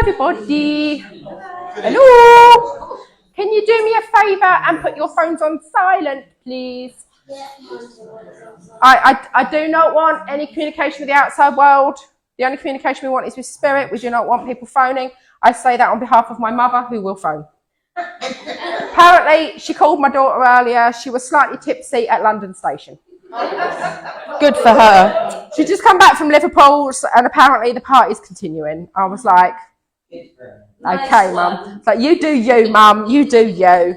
everybody. Hello. Can you do me a favour and put your phones on silent, please? I do not want any communication with the outside world. The only communication we want is with spirit. We do not want people phoning. I say that on behalf of my mother, who will phone. Apparently, she called my daughter earlier. She was slightly tipsy at London Station. Good for her. She just come back from Liverpool, and apparently the party's continuing. I was like, okay, Mum. It's like, you do you, Mum. You do you.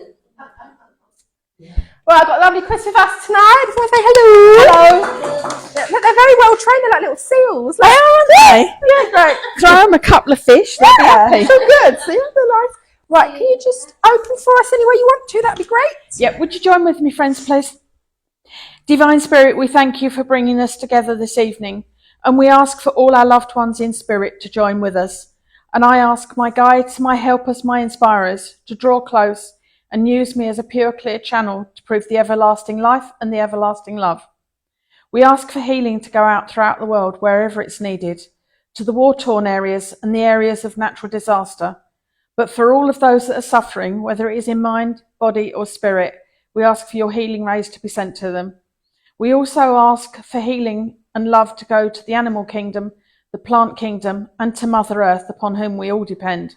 Well, I've got lovely Chris with us tonight. Just want to say hello. Hello. They're very well trained. They're like little seals. They are, aren't they? Yeah, great. Throw them a couple of fish. They'll be happy. So good. See, they're nice. Right, can you just open for us any way you want to? That'd be great. Yep. Would you join with me, friends, please? Divine Spirit, we thank you for bringing us together this evening, and we ask for all our loved ones in spirit to join with us. And I ask my guides, my helpers, my inspirers to draw close and use me as a pure, clear channel to prove the everlasting life and the everlasting love. We ask for healing to go out throughout the world wherever it's needed, to the war-torn areas and the areas of natural disaster. But for all of those that are suffering, whether it is in mind, body or spirit, we ask for your healing rays to be sent to them. We also ask for healing and love to go to the animal kingdom, the plant kingdom, and to Mother Earth, upon whom we all depend.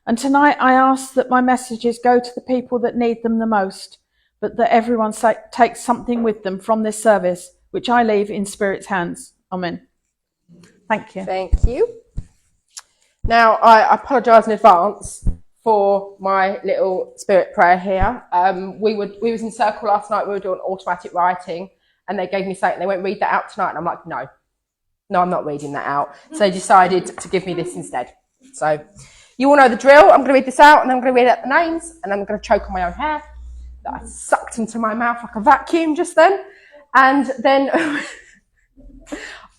And tonight I ask that my messages go to the people that need them the most, but that everyone takes something with them from this service, which I leave in Spirit's hands. Amen. Thank you. Thank you. Now, I apologise in advance for my little spirit prayer here. We was in circle last night. We were doing automatic writing, and they gave me something. They won't read that out tonight, and I'm like, no, I'm not reading that out. So they decided to give me this instead. So you all know the drill. I'm going to read this out, and then I'm going to read out the names, and I'm going to choke on my own hair that I sucked into my mouth like a vacuum just then. And then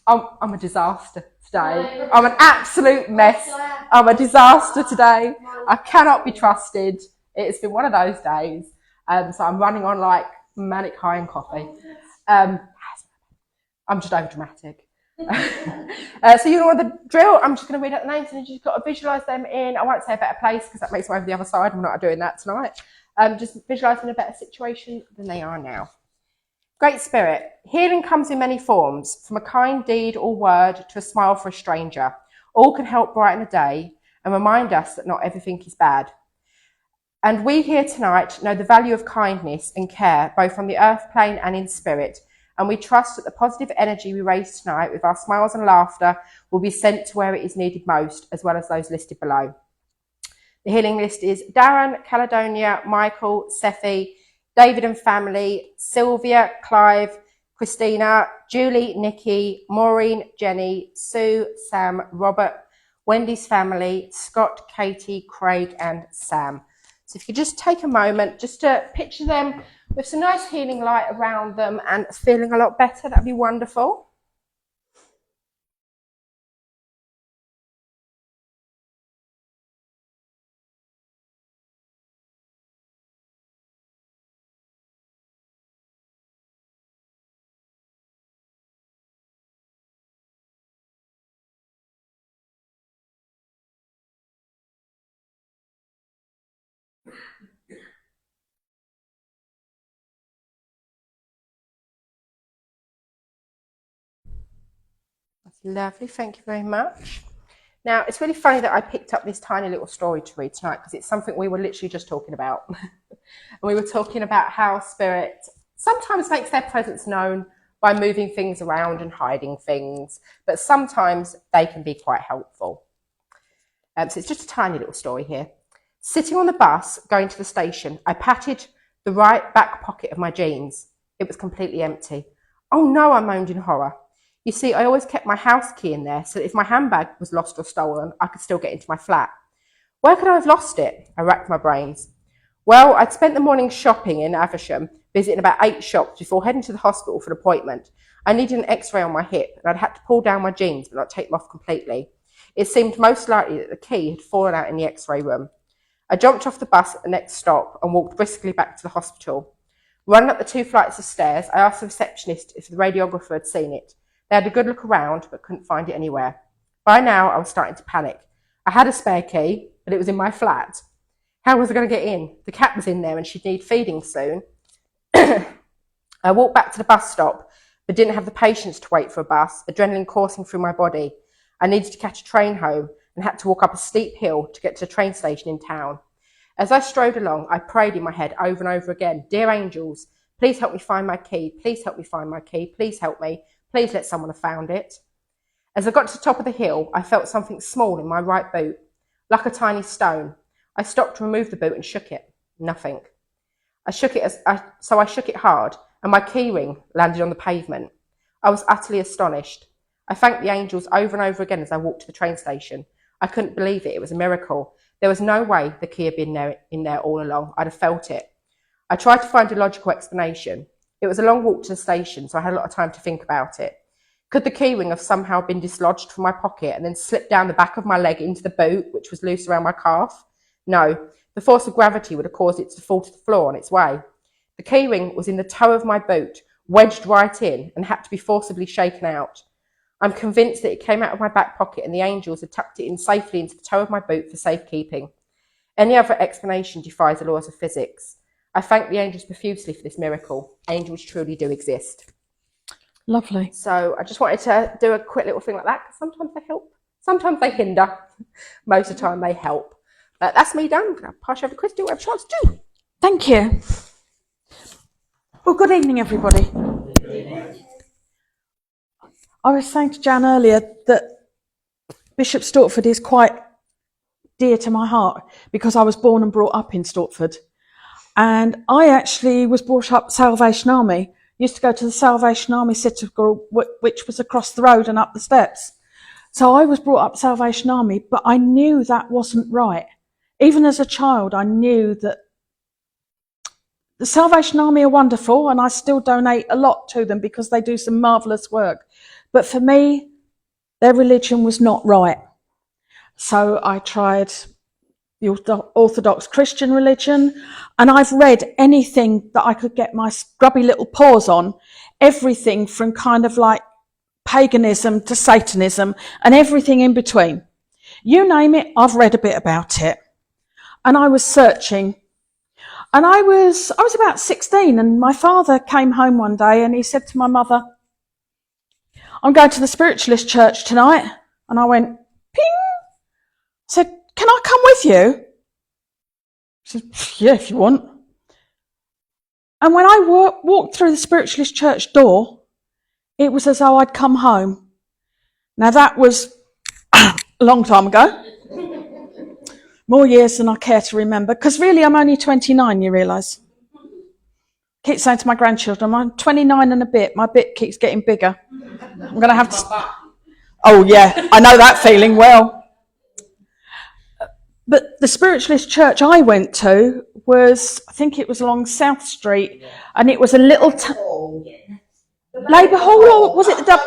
I'm a disaster today. I'm an absolute mess. I'm a disaster today. I cannot be trusted. It's been one of those days. So I'm running on like manic high in coffee. I'm just over dramatic. So you know the drill. I'm just going to read out the names, and you just got to visualise them in. I won't say a better place because that makes them over the other side. I'm not doing that tonight. Just visualise in a better situation than they are now. Great Spirit, healing comes in many forms, from a kind deed or word to a smile for a stranger. All can help brighten the day and remind us that not everything is bad. And we here tonight know the value of kindness and care, both on the earth plane and in spirit. And we trust that the positive energy we raise tonight with our smiles and laughter will be sent to where it is needed most, as well as those listed below. The healing list is Darren, Caledonia, Michael, Sefi, David and family, Sylvia, Clive, Christina, Julie, Nikki, Maureen, Jenny, Sue, Sam, Robert, Wendy's family, Scott, Katie, Craig and Sam. So if you just take a moment just to picture them with some nice healing light around them and feeling a lot better, that'd be wonderful. That's lovely, thank you very much. Now, it's really funny that I picked up this tiny little story to read tonight because it's something we were literally just talking about. And we were talking about how spirit sometimes makes their presence known by moving things around and hiding things, but sometimes they can be quite helpful. So it's just a tiny little story here. Sitting on the bus, going to the station, I patted the right back pocket of my jeans. It was completely empty. Oh no, I moaned in horror. You see, I always kept my house key in there so that if my handbag was lost or stolen, I could still get into my flat. Where could I have lost it? I racked my brains. Well, I'd spent the morning shopping in Aversham, visiting about 8 shops before heading to the hospital for an appointment. I needed an x-ray on my hip, and I'd had to pull down my jeans but not take them off completely. It seemed most likely that the key had fallen out in the x-ray room. I jumped off the bus at the next stop and walked briskly back to the hospital. Running up the 2 flights of stairs, I asked the receptionist if the radiographer had seen it. They had a good look around, but couldn't find it anywhere. By now, I was starting to panic. I had a spare key, but it was in my flat. How was I going to get in? The cat was in there and she'd need feeding soon. I walked back to the bus stop, but didn't have the patience to wait for a bus, adrenaline coursing through my body. I needed to catch a train home and had to walk up a steep hill to get to the train station in town. As I strode along, I prayed in my head over and over again, "Dear angels, please help me find my key. Please help me find my key. Please help me. Please let someone have found it." As I got to the top of the hill, I felt something small in my right boot, like a tiny stone. I stopped to remove the boot and shook it. Nothing. I shook it hard, and my key ring landed on the pavement. I was utterly astonished. I thanked the angels over and over again as I walked to the train station. I couldn't believe it. It was a miracle. There was no way the key had been in there all along. I'd have felt it. I tried to find a logical explanation. It was a long walk to the station, so I had a lot of time to think about it. Could the key ring have somehow been dislodged from my pocket and then slipped down the back of my leg into the boot, which was loose around my calf? No. The force of gravity would have caused it to fall to the floor on its way. The key ring was in the toe of my boot, wedged right in, and had to be forcibly shaken out. I'm convinced that it came out of my back pocket and the angels had tucked it in safely into the toe of my boot for safekeeping. Any other explanation defies the laws of physics. I thank the angels profusely for this miracle. Angels truly do exist. Lovely. So I just wanted to do a quick little thing like that, because sometimes they help, sometimes they hinder. Most of the time they help. But that's me done. I'm going to pass you over to Chris, do whatever she wants to do. Thank you. Well, good evening, everybody. I was saying to Jan earlier that Bishop Stortford is quite dear to my heart because I was born and brought up in Stortford. And I actually was brought up Salvation Army. Used to go to the Salvation Army Citadel, which was across the road and up the steps. So I was brought up Salvation Army, but I knew that wasn't right. Even as a child, I knew that the Salvation Army are wonderful, and I still donate a lot to them because they do some marvellous work. But for me, their religion was not right. So I tried the Orthodox Christian religion, and I've read anything that I could get my scrubby little paws on, everything from kind of like paganism to Satanism and everything in between. You name it, I've read a bit about it. And I was searching. And I was about 16, and my father came home one day and he said to my mother, "I'm going to the Spiritualist church tonight." And I went, ping. I said, "Can I come with you?" She said, "Yeah, if you want." And when I walked through the Spiritualist church door, it was as though I'd come home. Now that was a long time ago. More years than I care to remember, because really I'm only 29, you realise. I keep saying to my grandchildren, I'm 29 and a bit, my bit keeps getting bigger. I'm going to have to... Oh yeah, I know that feeling well. But the Spiritualist church I went to was, I think it was along South Street, and it was a little... Labour Hall, or was it the...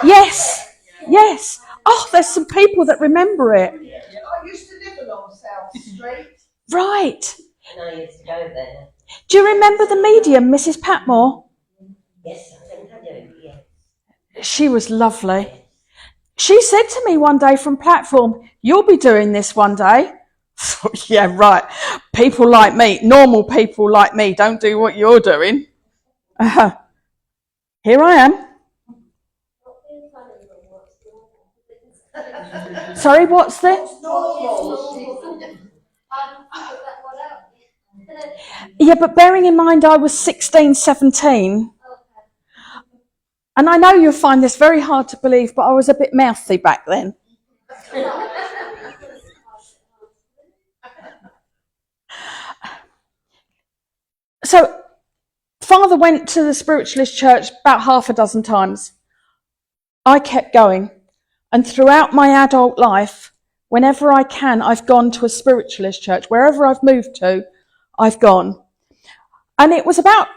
Yes, yes. Oh, there's some people that remember it. I used to live along South Street. Right. And I used to go there. Do you remember the medium, Mrs. Patmore? Yes, I think I do, yes. She was lovely. She said to me one day from platform, "You'll be doing this one day." Yeah, right. People like me, normal people like me, don't do what you're doing. Here I am. Sorry, what's this? Yeah, but bearing in mind I was 16, 17, and I know you'll find this very hard to believe, but I was a bit mouthy back then. So, Father went to the Spiritualist church about half a dozen times. I kept going. And throughout my adult life, whenever I can, I've gone to a Spiritualist church. Wherever I've moved to, I've gone. And it was about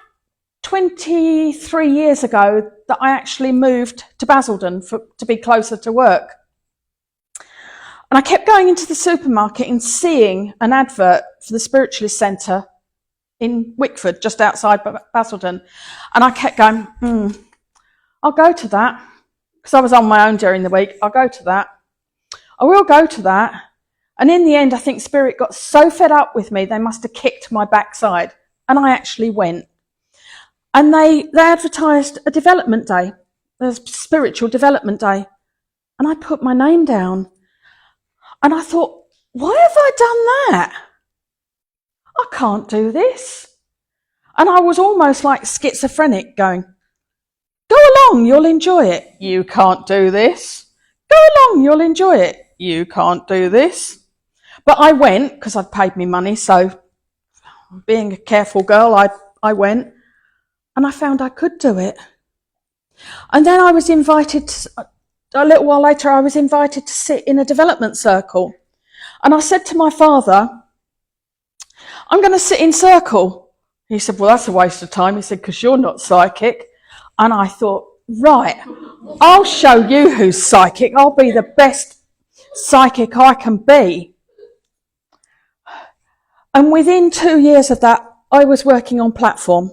23 years ago that I actually moved to Basildon to be closer to work. And I kept going into the supermarket and seeing an advert for the Spiritualist Centre in Wickford, just outside Basildon. And I kept going, I'll go to that. Because I was on my own during the week. I'll go to that. I will go to that. And in the end, I think Spirit got so fed up with me, they must have kicked my backside. And I actually went. And they advertised a development day, a spiritual development day. And I put my name down. And I thought, why have I done that? I can't do this. And I was almost like schizophrenic going, go along, you'll enjoy it. You can't do this. Go along, you'll enjoy it. You can't do this. But I went, because I'd paid me money, so being a careful girl, I went, and I found I could do it. And then I was invited, a little while later, I was invited to sit in a development circle. And I said to my father, I'm going to sit in circle. He said, well, that's a waste of time. He said, because you're not psychic. And I thought, right, I'll show you who's psychic. I'll be the best psychic I can be. And within 2 years of that, I was working on platform.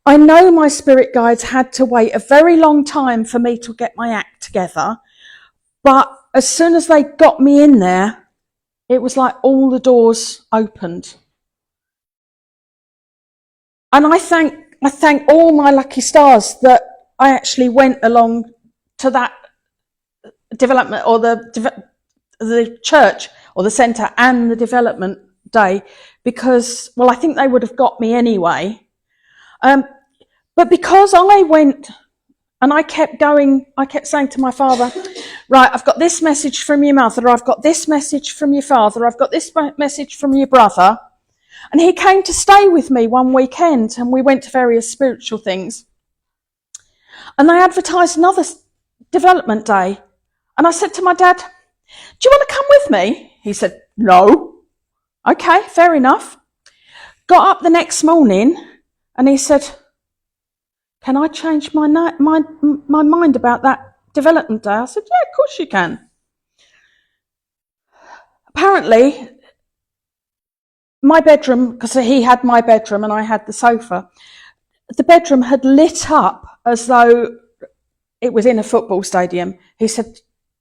I know my spirit guides had to wait a very long time for me to get my act together. But as soon as they got me in there, it was like all the doors opened. And I thank all my lucky stars that I actually went along to that development, or the church or the centre and the development day, because, well, I think they would have got me anyway. But because I went and I kept going, I kept saying to my father, right, I've got this message from your mother, I've got this message from your father, I've got this message from your brother. And he came to stay with me one weekend, and we went to various spiritual things. And they advertised another development day. And I said to my dad, do you want to come with me? He said, no. Okay, fair enough. Got up the next morning and he said, can I change my mind about that development day? I said, yeah, of course you can. Apparently, my bedroom, because he had my bedroom and I had the sofa, the bedroom had lit up as though it was in a football stadium. He said,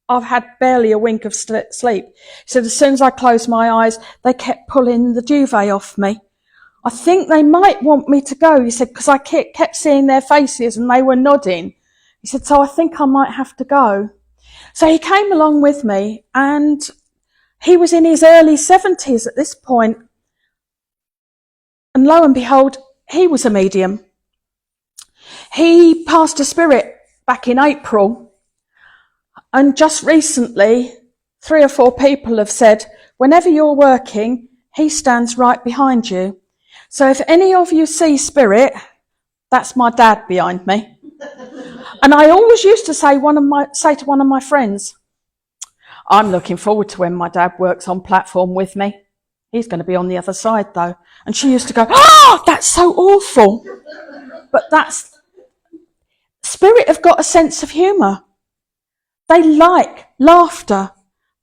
I've had barely a wink of sleep. He said, as soon as I closed my eyes, they kept pulling the duvet off me. I think they might want me to go, he said, because I kept seeing their faces and they were nodding. He said, so I think I might have to go. So he came along with me, and he was in his early 70s at this point. And lo and behold, he was a medium. He passed a spirit back in April. And just recently, 3 or 4 people have said, whenever you're working, he stands right behind you. So if any of you see spirit, that's my dad behind me. And I always used to say to one of my friends, I'm looking forward to when my dad works on platform with me. He's going to be on the other side though. And she used to go, oh, that's so awful. But spirit have got a sense of humour. They like laughter.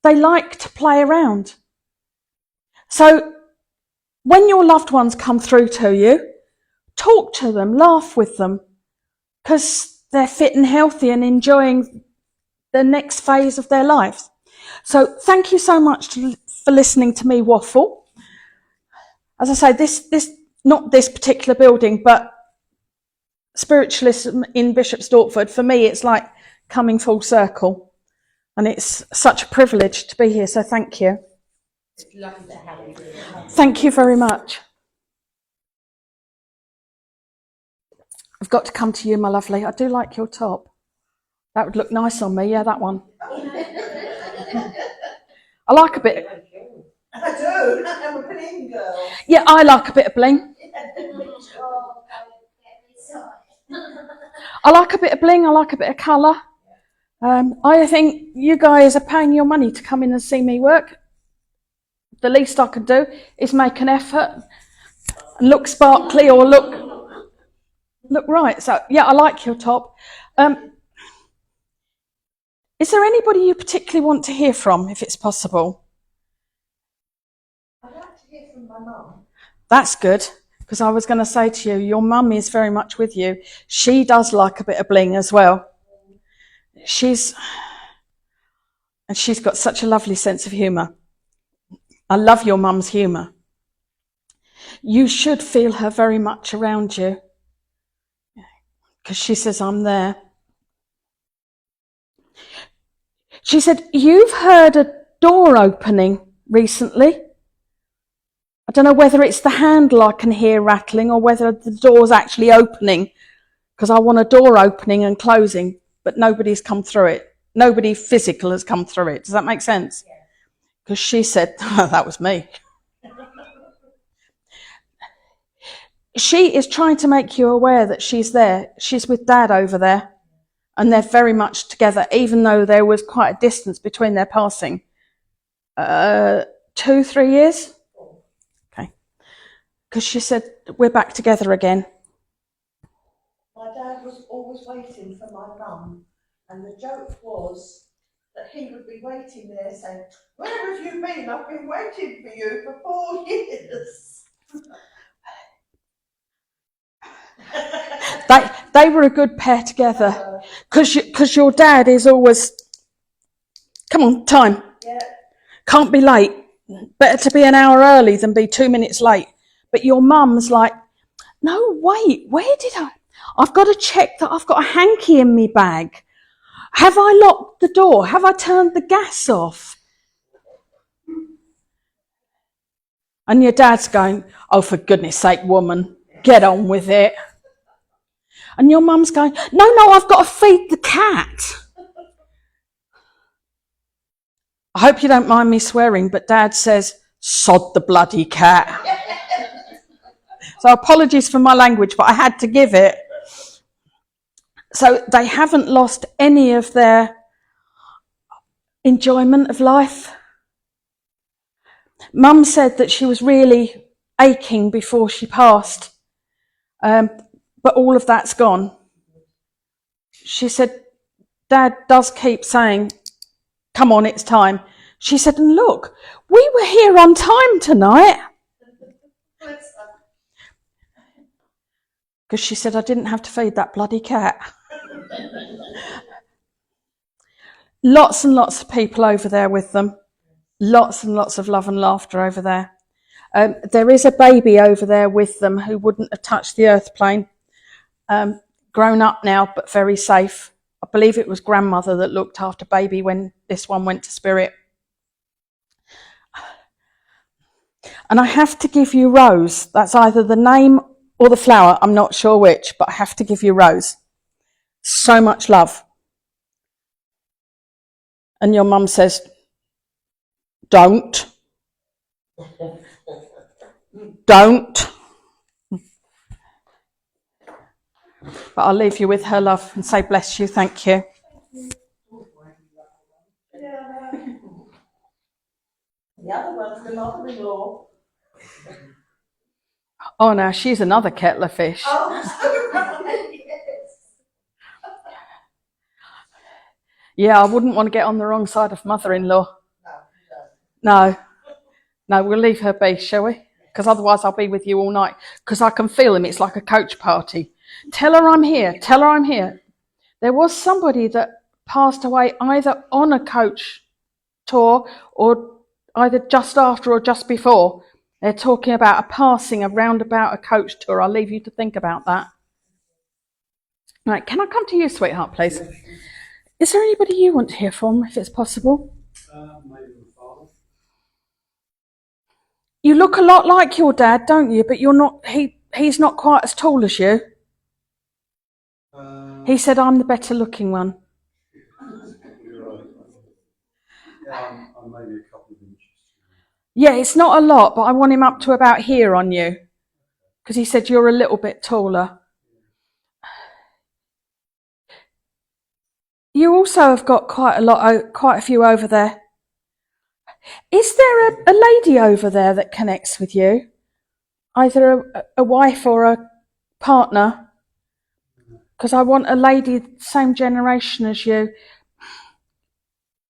They like to play around. So when your loved ones come through to you, talk to them, laugh with them, because they're fit and healthy and enjoying the next phase of their lives. So thank you so much for listening to me waffle. As I say, this not this particular building, but Spiritualist in Bishop Stortford, for me, it's like coming full circle. And it's such a privilege to be here, so thank you. It's lovely to have you. Thank you very much. I've got to come to you, my lovely. I do like your top. That would look nice on me. Yeah, that one. I like a bit. I do. I'm a bling girl. Yeah, I like a bit of bling. I like a bit of bling. I like a bit of colour. I think you guys are paying your money to come in and see me work. The least I could do is make an effort and look sparkly or look right. So, yeah, I like your top. Is there anybody you particularly want to hear from, if it's possible? I'd like to hear from my mum. That's good, because I was going to say to you, your mum is very much with you. She does like a bit of bling as well. She's got such a lovely sense of humour. I love your mum's humour. You should feel her very much around you. Because she says, I'm there. She said, you've heard a door opening recently. I don't know whether it's the handle I can hear rattling or whether the door's actually opening, because I want a door opening and closing, but nobody's come through it. Nobody physical has come through it. Does that make sense? Because she said, oh, that was me. She is trying to make you aware that she's there. She's with Dad over there, and they're very much together, even though there was quite a distance between their passing. 2-3 years? Okay. Because she said, we're back together again. My dad was always waiting for my mum, and the joke was that he would be waiting there saying, where have you been? I've been waiting for you for 4 years. They were a good pair together. Because your dad is always, come on, time. Yeah. Can't be late. Better to be an hour early than be 2 minutes late. But your mum's like, no, wait, where did I've got to check that I've got a hanky in me bag. Have I locked the door? Have I turned the gas off? And your dad's going, oh, for goodness sake, woman, get on with it. And your mum's going, no, I've got to feed the cat. I hope you don't mind me swearing, but Dad says, sod the bloody cat. So apologies for my language, but I had to give it. So they haven't lost any of their enjoyment of life. Mum said that she was really aching before she passed, but all of that's gone. She said, Dad does keep saying, come on, it's time. She said, and look, we were here on time tonight. Because she said, I didn't have to feed that bloody cat. Lots and lots of people over there with them. Lots and lots of love and laughter over there. There is a baby over there with them who wouldn't have touched the earth plane. Grown up now, but very safe. I believe it was grandmother that looked after baby when this one went to spirit. And I have to give you Rose. That's either the name or the flower. I'm not sure which, but I have to give you Rose. So much love. And your mum says, don't. Don't. But I'll leave you with her love and say bless you, thank you. Yeah. The other one's the mother-in-law. Oh, now she's another kettle of fish. Oh, right, yes. Yeah, I wouldn't want to get on the wrong side of mother-in-law. No. No, we'll leave her be, shall we? Because otherwise I'll be with you all night. Because I can feel him. It's like a coach party. Tell her I'm here. Tell her I'm here. There was somebody that passed away either on a coach tour or either just after or just before. They're talking about a passing around about a coach tour. I'll leave you to think about that. Right, can I come to you, sweetheart, please? Is there anybody you want to hear from, if it's possible? Maybe my father. You look a lot like your dad, don't you? But you're not. He's not quite as tall as you. He said, I'm the better looking one. You're right. Yeah, I'm maybe a couple of inches. Yeah, it's not a lot, but I want him up to about here on you. Because he said you're a little bit taller. You also have got quite a few over there. Is there a lady over there that connects with you? Either a wife or a partner? Because I want a lady same generation as you.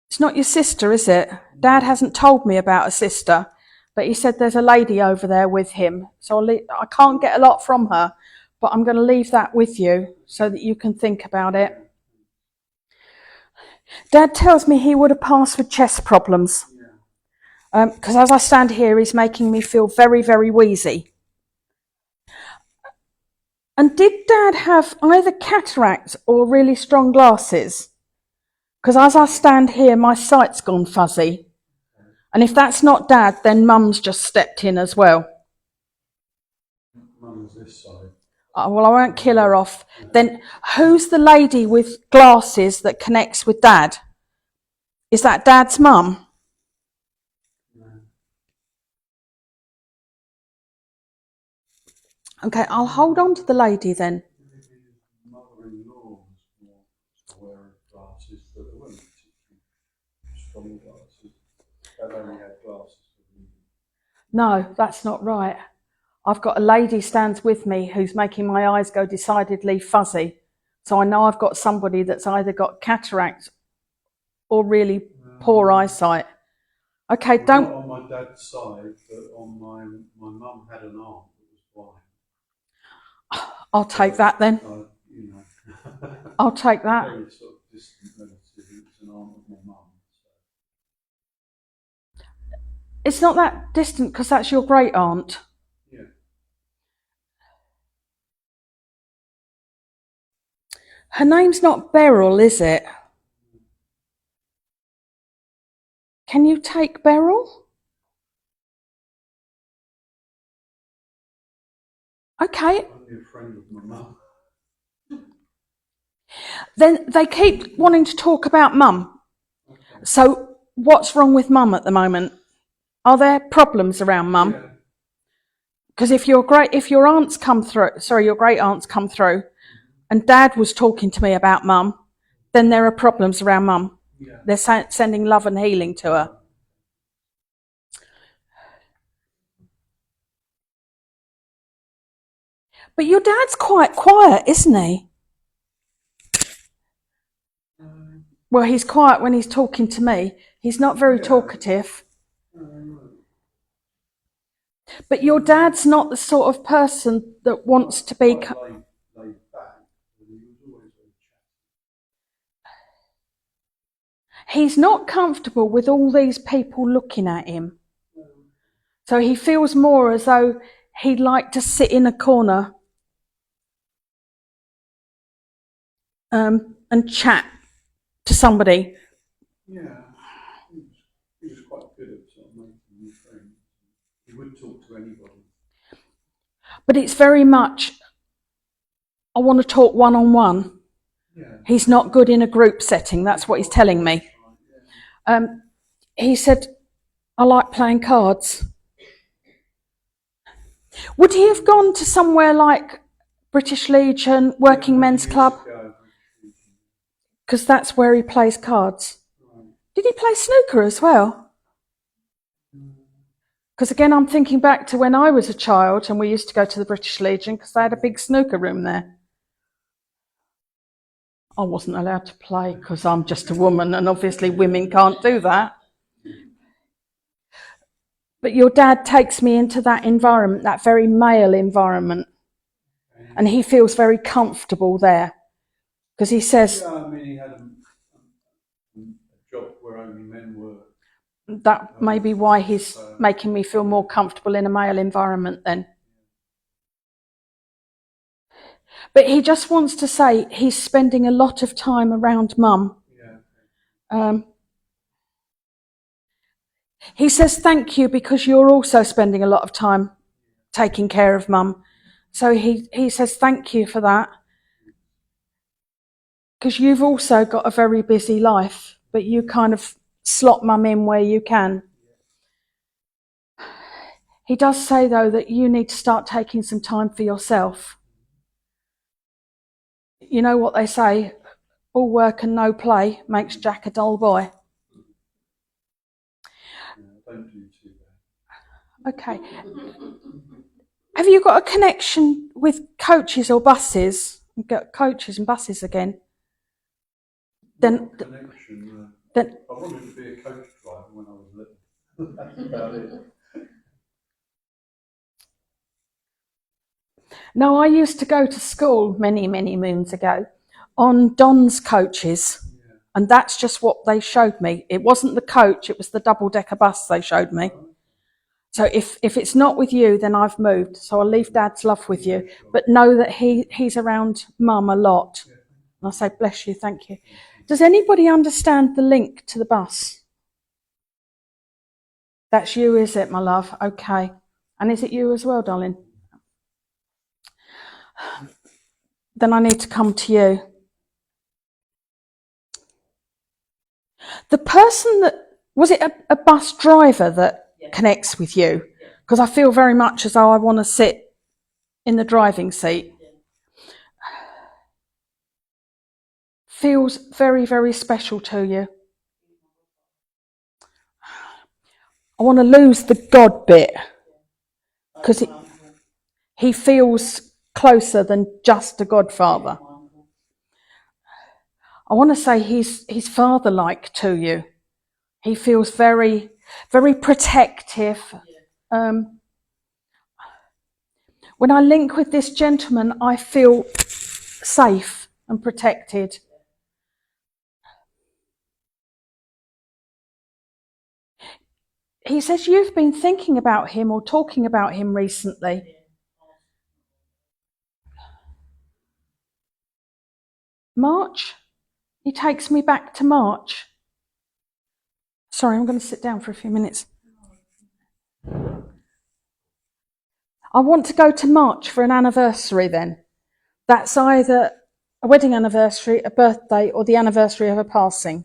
It's not your sister, is it? Dad hasn't told me about a sister, but he said there's a lady over there with him. So I can't get a lot from her, but I'm going to leave that with you so that you can think about it. Dad tells me he would have passed with chest problems. Because as I stand here, he's making me feel very, very wheezy. And did Dad have either cataracts or really strong glasses? Because as I stand here, my sight's gone fuzzy. And if that's not Dad, then Mum's just stepped in as well. Mum's this side. Oh, well, I won't kill her off. Then who's the lady with glasses that connects with Dad? Is that Dad's mum? No. Okay, I'll hold on to the lady then. Mother-in-law was more aware of glasses, but they weren't particularly strong glasses. Dad only had glasses for reading. No, that's not right. I've got a lady stands with me who's making my eyes go decidedly fuzzy. So I know I've got somebody that's either got cataract or really poor eyesight. Okay, Well, don't... not on my dad's side, but on my mum had an aunt that was blind. I'll take that then. You know, I'll take that. very sort of distant relative. It's an aunt of my mum. So. It's not that distant because that's your great aunt. Yeah. Her name's not Beryl, is it? Can you take Beryl? Okay. Only a friend of my mum. Then they keep wanting to talk about Mum. Okay. So what's wrong with Mum at the moment? Are there problems around Mum? Yeah. Because if your great aunts come through, and Dad was talking to me about Mum, then there are problems around Mum. Yeah. They're sending love and healing to her. But your dad's quite quiet, isn't he? Well, he's quiet when he's talking to me. He's not very talkative. But your dad's not the sort of person that wants to be... Laid back, but he was always very chatty. He's not comfortable with all these people looking at him. So he feels more as though he'd like to sit in a corner and chat to somebody. Yeah, he was quite good at sort of making new friends. He would talk to anybody. But it's very much, I want to talk one-on-one. Yeah. He's not good in a group setting, that's what he's telling me. He said, I like playing cards. Would he have gone to somewhere like British Legion, Working Men's Club? Because that's where he plays cards. Did he play snooker as well? Because again, I'm thinking back to when I was a child and we used to go to the British Legion because they had a big snooker room there. I wasn't allowed to play because I'm just a woman and obviously women can't do that. But your dad takes me into that environment, that very male environment, and he feels very comfortable there. Because he says... Yeah, I mean, he had a job where only men work. That may be why he's making me feel more comfortable in a male environment then. But he just wants to say he's spending a lot of time around Mum. Yeah. He says thank you because you're also spending a lot of time taking care of Mum. So he says thank you for that. Because you've also got a very busy life, but you kind of slot Mum in where you can. He does say, though, that you need to start taking some time for yourself. You know what they say, all work and no play makes Jack a dull boy. Don't do too bad. Okay. Have you got a connection with coaches or buses? You've got coaches and buses again. Then Connection. I wanted to be a coach driver when I was little. That's about it. No, I used to go to school many, many moons ago on Don's coaches. And that's just what they showed me. It wasn't the coach, it was the double-decker bus they showed me. So if it's not with you, then I've moved. So I'll leave Dad's love with you. But know that he's around Mum a lot. And I say, bless you, thank you. Does anybody understand the link to the bus? That's you, is it, my love? Okay. And is it you as well, darling? Then I need to come to you. The person that, was it a bus driver that connects with you? Because I feel very much as though I want to sit in the driving seat. Feels very, very special to you. I want to lose the God bit, because he feels closer than just a godfather. I want to say he's father-like to you. He feels very, very protective. When I link with this gentleman, I feel safe and protected. He says you've been thinking about him or talking about him recently. March? He takes me back to March. Sorry, I'm going to sit down for a few minutes. I want to go to March for an anniversary then. That's either a wedding anniversary, a birthday, or the anniversary of a passing.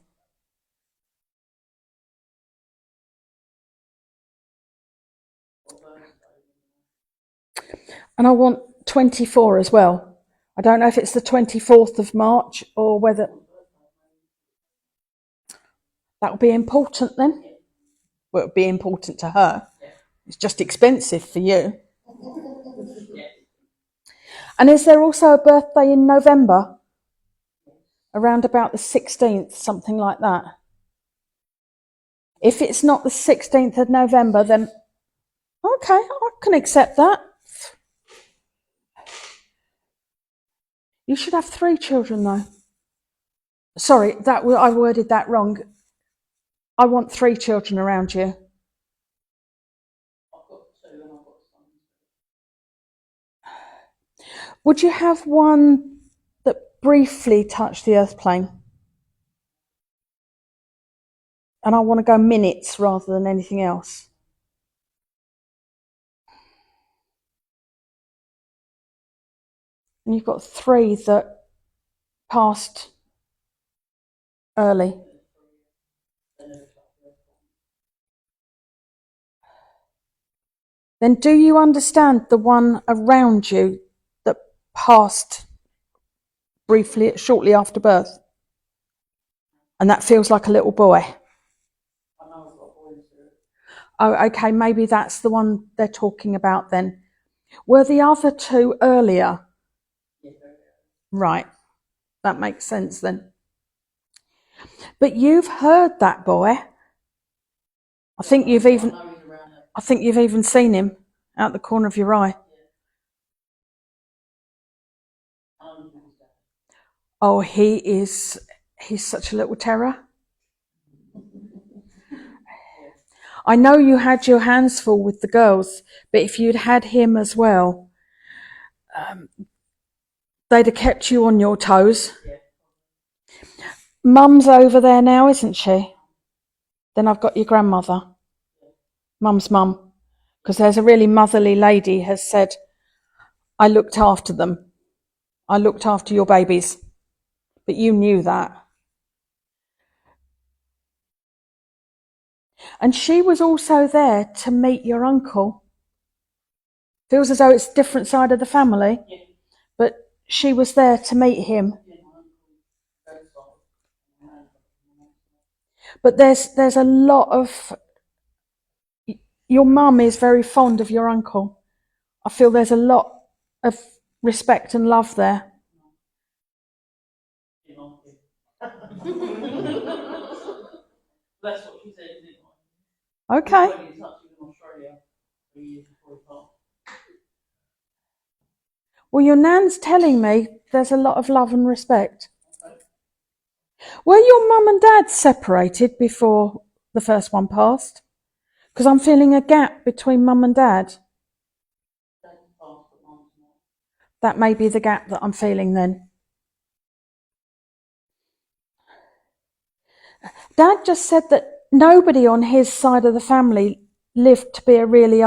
And I want 24 as well. I don't know if it's the 24th of March or whether... That will be important then? Well, it will be important to her. It's just expensive for you. And is there also a birthday in November? Around about the 16th, something like that. If it's not the 16th of November, then okay, I can accept that. You should have 3 children though. Sorry, I worded that wrong. I want 3 children around you. Would you have one that briefly touched the earth plane? And I want to go minutes rather than anything else. And you've got 3 that passed early. Then do you understand the one around you that passed briefly, shortly after birth? And that feels like a little boy. Oh, okay, maybe that's the one they're talking about then. Were the other 2 earlier? Right, that makes sense then. But you've heard that boy. I think you've even seen him out the corner of your eye. Oh, he's such a little terror. I know you had your hands full with the girls, but if you'd had him as well, they'd have kept you on your toes. Mum's over there now, isn't she? Then I've got your grandmother. Mum's mum. Because there's a really motherly lady has said, I looked after them. I looked after your babies. But you knew that. And she was also there to meet your uncle. Feels as though it's a different side of the family, but she was there to meet him. But there's a lot of... Your mum is very fond of your uncle. I feel there's a lot of respect and love there. That's what she said, isn't it? Okay. Well, your nan's telling me there's a lot of love and respect. Were your mum and dad separated before the first one passed? Because I'm feeling a gap between mum and dad. That may be the gap that I'm feeling then. Dad just said that nobody on his side of the family lived to be a really...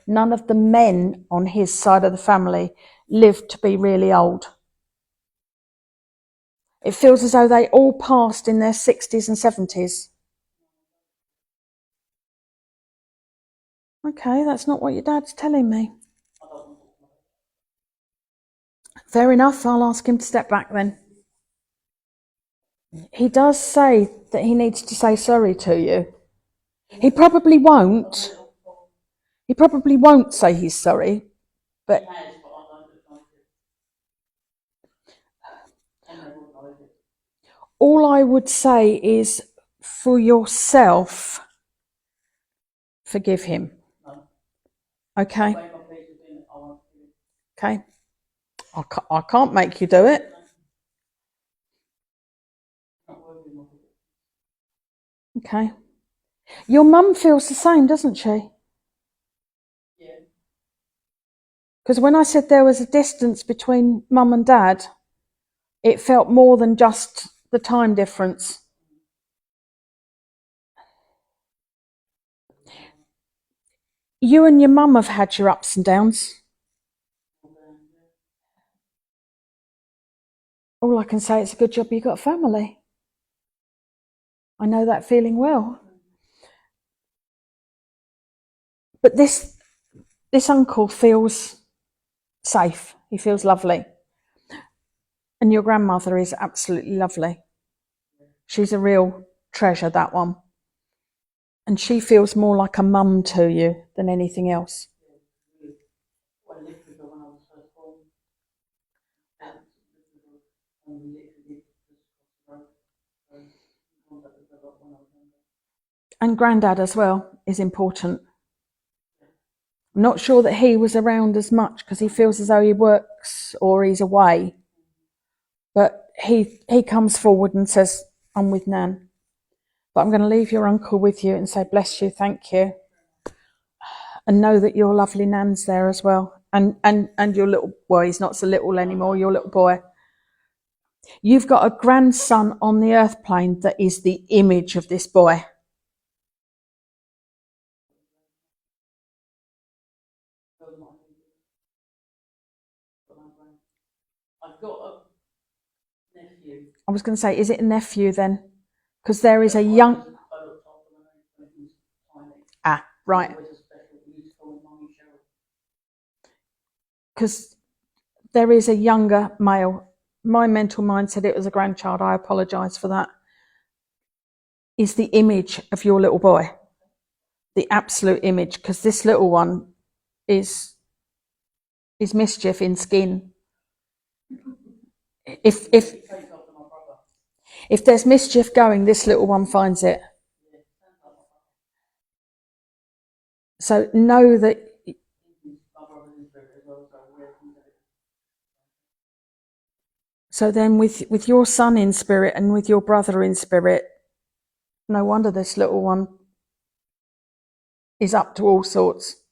none of the men on his side of the family lived to be really old. It feels as though they all passed in their 60s and 70s. Okay, that's not what your dad's telling me. Fair enough, I'll ask him to step back then. He does say that he needs to say sorry to you. He probably won't. He probably won't say he's sorry, but all I would say is, for yourself, forgive him. Okay? Okay? I can't make you do it. Okay. Your mum feels the same, doesn't she? Yeah. Because when I said there was a distance between mum and dad, it felt more than just the time difference. You and your mum have had your ups and downs. All I can say, it's a good job you got a family. I know that feeling well. But this uncle feels safe. He feels lovely. And your grandmother is absolutely lovely. She's a real treasure, that one. And she feels more like a mum to you than anything else. And Grandad as well is important. I'm not sure that he was around as much because he feels as though he works or he's away. But he comes forward and says, I'm with Nan. But I'm going to leave your uncle with you and say, bless you, thank you. And know that your lovely Nan's there as well. And your little, well, he's not so little anymore, your little boy. You've got a grandson on the earth plane that is the image of this boy. I've got a nephew. I was going to say, is it a nephew then? Because there is a young... Ah, right. Because there is a younger male. My mental mind said it was a grandchild. I apologise for that. Is the image of your little boy. The absolute image. Because this little one is mischief in skin. If there's mischief going, this little one finds it. So know that. So then with your son in spirit and with your brother in spirit, no wonder this little one is up to all sorts.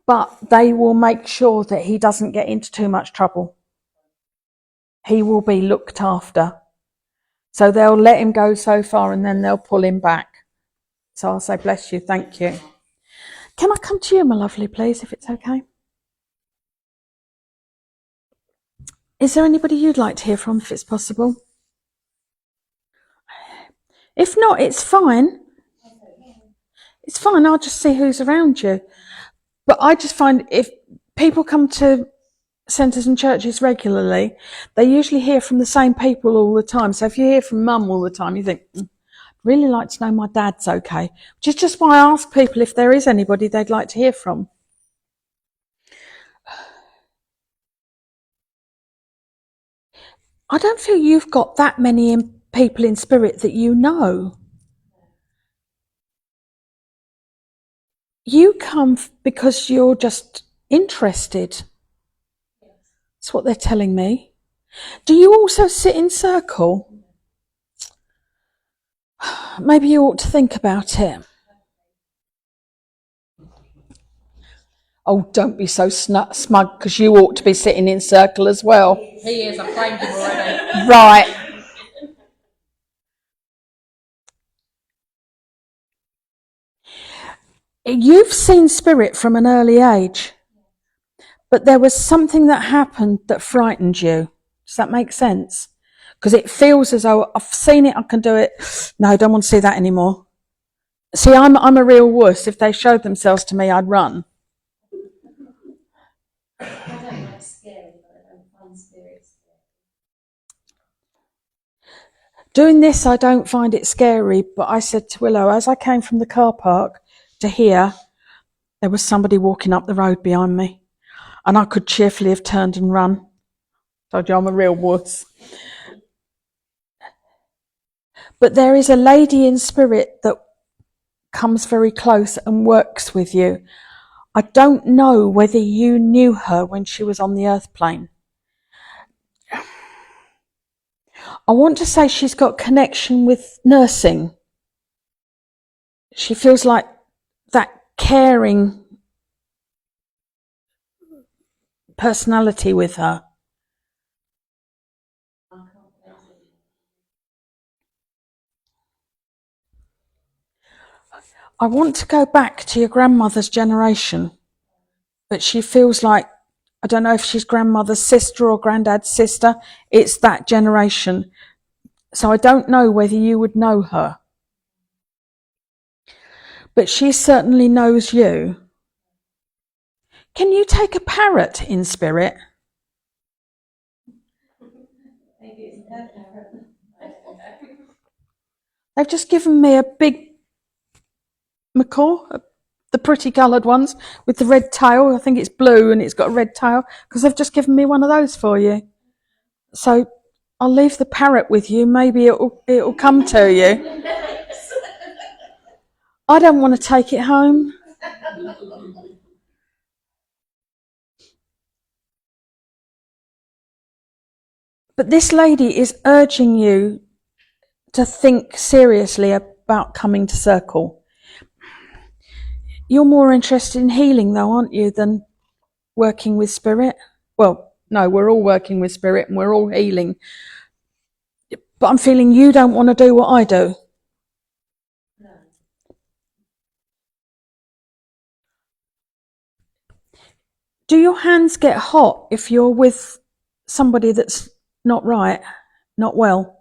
But they will make sure that he doesn't get into too much trouble. He will be looked after. So they'll let him go so far and then they'll pull him back. So I'll say, bless you, thank you. Can I come to you, my lovely, please, if it's okay? Is there anybody you'd like to hear from, if it's possible? If not, it's fine. It's fine, I'll just see who's around you. But I just find if people come to centres and churches regularly, they usually hear from the same people all the time. So if you hear from mum all the time, you think, I'd really like to know my dad's okay. Which is just why I ask people if there is anybody they'd like to hear from. I don't feel you've got that many people in spirit that you know. You come because you're just interested. That's what they're telling me. Do you also sit in circle? Maybe you ought to think about it. Oh, don't be so smug, because you ought to be sitting in circle as well. He is, I've claimed him already. Right. You've seen spirit from an early age, but there was something that happened that frightened you. Does that make sense? Because it feels as though I've seen it, I can do it. No, I don't want to see that anymore. See, I'm a real wuss. If they showed themselves to me, I'd run. I don't like scary, but I don't find spirits scary. Doing this, I don't find it scary, but I said to Willow, as I came from the car park to here, there was somebody walking up the road behind me, and I could cheerfully have turned and run. Told you I'm a real wuss. But there is a lady in spirit that comes very close and works with you. I don't know whether you knew her when she was on the earth plane. I want to say she's got connection with nursing. She feels like that caring personality with her. I want to go back to your grandmother's generation, but she feels like, I don't know if she's grandmother's sister or granddad's sister. It's that generation. So I don't know whether you would know her. But she certainly knows you. Can you take a parrot in spirit? Maybe it's her parrot. I don't know. They've just given me a big macaw, the pretty coloured ones with the red tail. I think it's blue and it's got a red tail, because they've just given me one of those for you. So I'll leave the parrot with you. Maybe it'll come to you. I don't want to take it home. But this lady is urging you to think seriously about coming to Circle. You're more interested in healing though, aren't you, than working with spirit? Well, no, we're all working with spirit and we're all healing. But I'm feeling you don't want to do what I do. No. Do your hands get hot if you're with somebody that's not right, not well?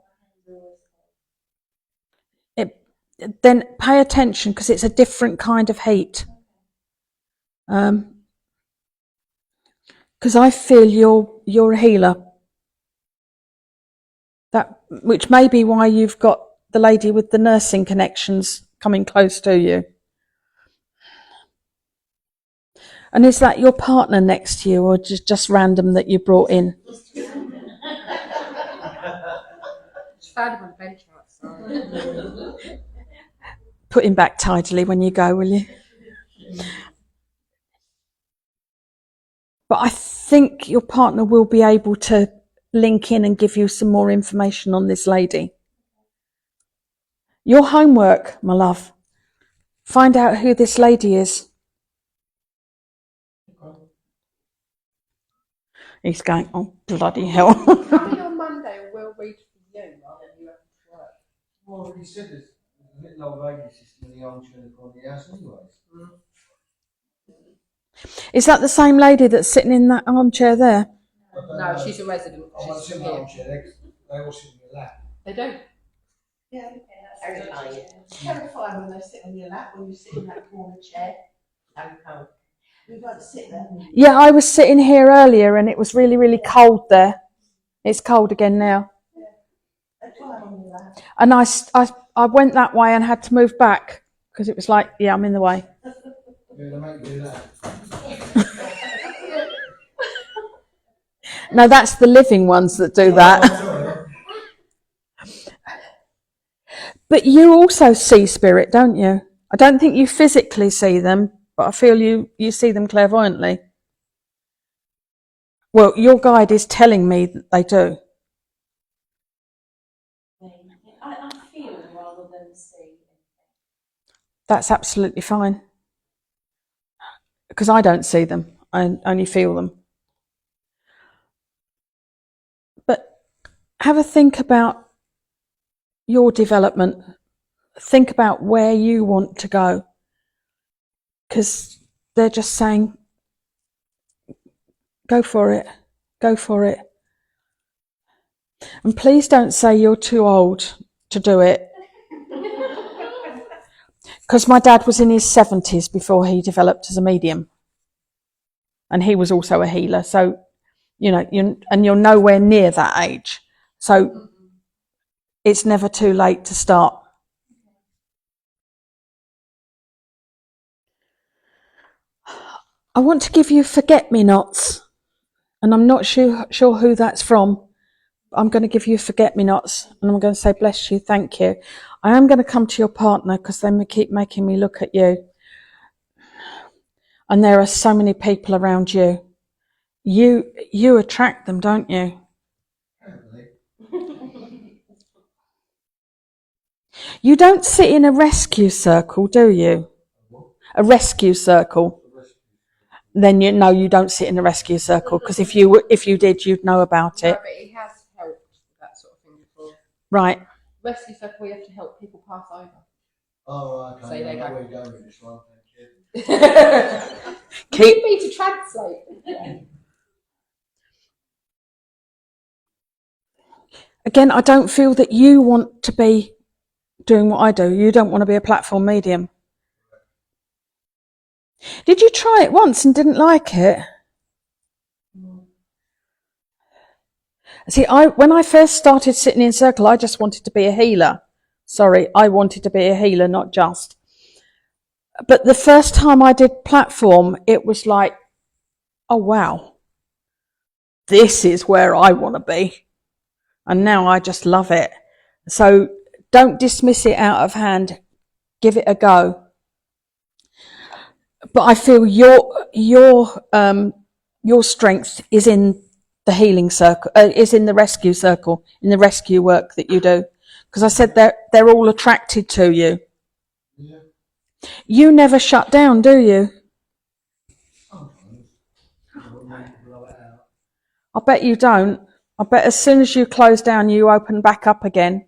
Then pay attention, because it's a different kind of heat. Because I feel you're a healer. That, which may be why you've got the lady with the nursing connections coming close to you. And is that your partner next to you, or just random that you brought in? Just found him on the bench outside. Put him back tidily when you go, will you? But I think your partner will be able to link in and give you some more information on this lady. Your homework, my love, find out who this lady is. He's going, oh, bloody hell. Come in on Monday and we'll read for you rather than you have to work. Well, he said there's a little old lady system in the armchair in the corner of the house anyways. Is that the same lady that's sitting in that armchair there? No, she's a resident. I won't She's sit in from the here. armchair, they all sit in your lap. They do. Yeah, Terrifying. it's terrifying when they sit on your lap, when you sit in that corner chair. So cold. You won't sit there. Yeah, I was sitting here earlier and it was really, really cold there. It's cold again now. They climb on your lap. And I went that way and had to move back because it was like, yeah, I'm in the way. Yeah, they make you do that. No, that's the living ones that do that. Sorry. But you also see spirit, don't you? I don't think you physically see them, but I feel you see them clairvoyantly. Well, your guide is telling me that they do. That's absolutely fine. Because I don't see them, I only feel them. But have a think about your development. Think about where you want to go. Because they're just saying, go for it, go for it. And please don't say you're too old to do it. Because my dad was in his 70s before he developed as a medium. And he was also a healer. So, you're nowhere near that age. So it's never too late to start. I want to give you forget-me-nots. And I'm not sure who that's from. I'm going to give you forget-me-nots. And I'm going to say, bless you, thank you. I am going to come to your partner because they keep making me look at you. And there are so many people around you. You attract them, don't you? You don't sit in a rescue circle, do you? A rescue circle. Then you don't sit in a rescue circle, because if you did, you'd know about it. No, but he has helped that sort of thing before. Right. Rescue circle, we have to help people pass over. Oh, okay. So there you go. Where you going with this one? Thank you. Keep me to translate. Again, I don't feel that you want to be doing what I do. You don't want to be a platform medium. Did you try it once and didn't like it? See, when I first started sitting in circle, I just wanted to be a healer. Sorry, I wanted to be a healer, not just. But the first time I did platform, it was like, oh wow, this is where I want to be. And now I just love it. So don't dismiss it out of hand. Give it a go. But I feel your strength is in the healing circle, is in the rescue circle, in the rescue work that you do. Because I said they're all attracted to you. Yeah. You never shut down, do you? I bet you don't. I bet as soon as you close down, you open back up again.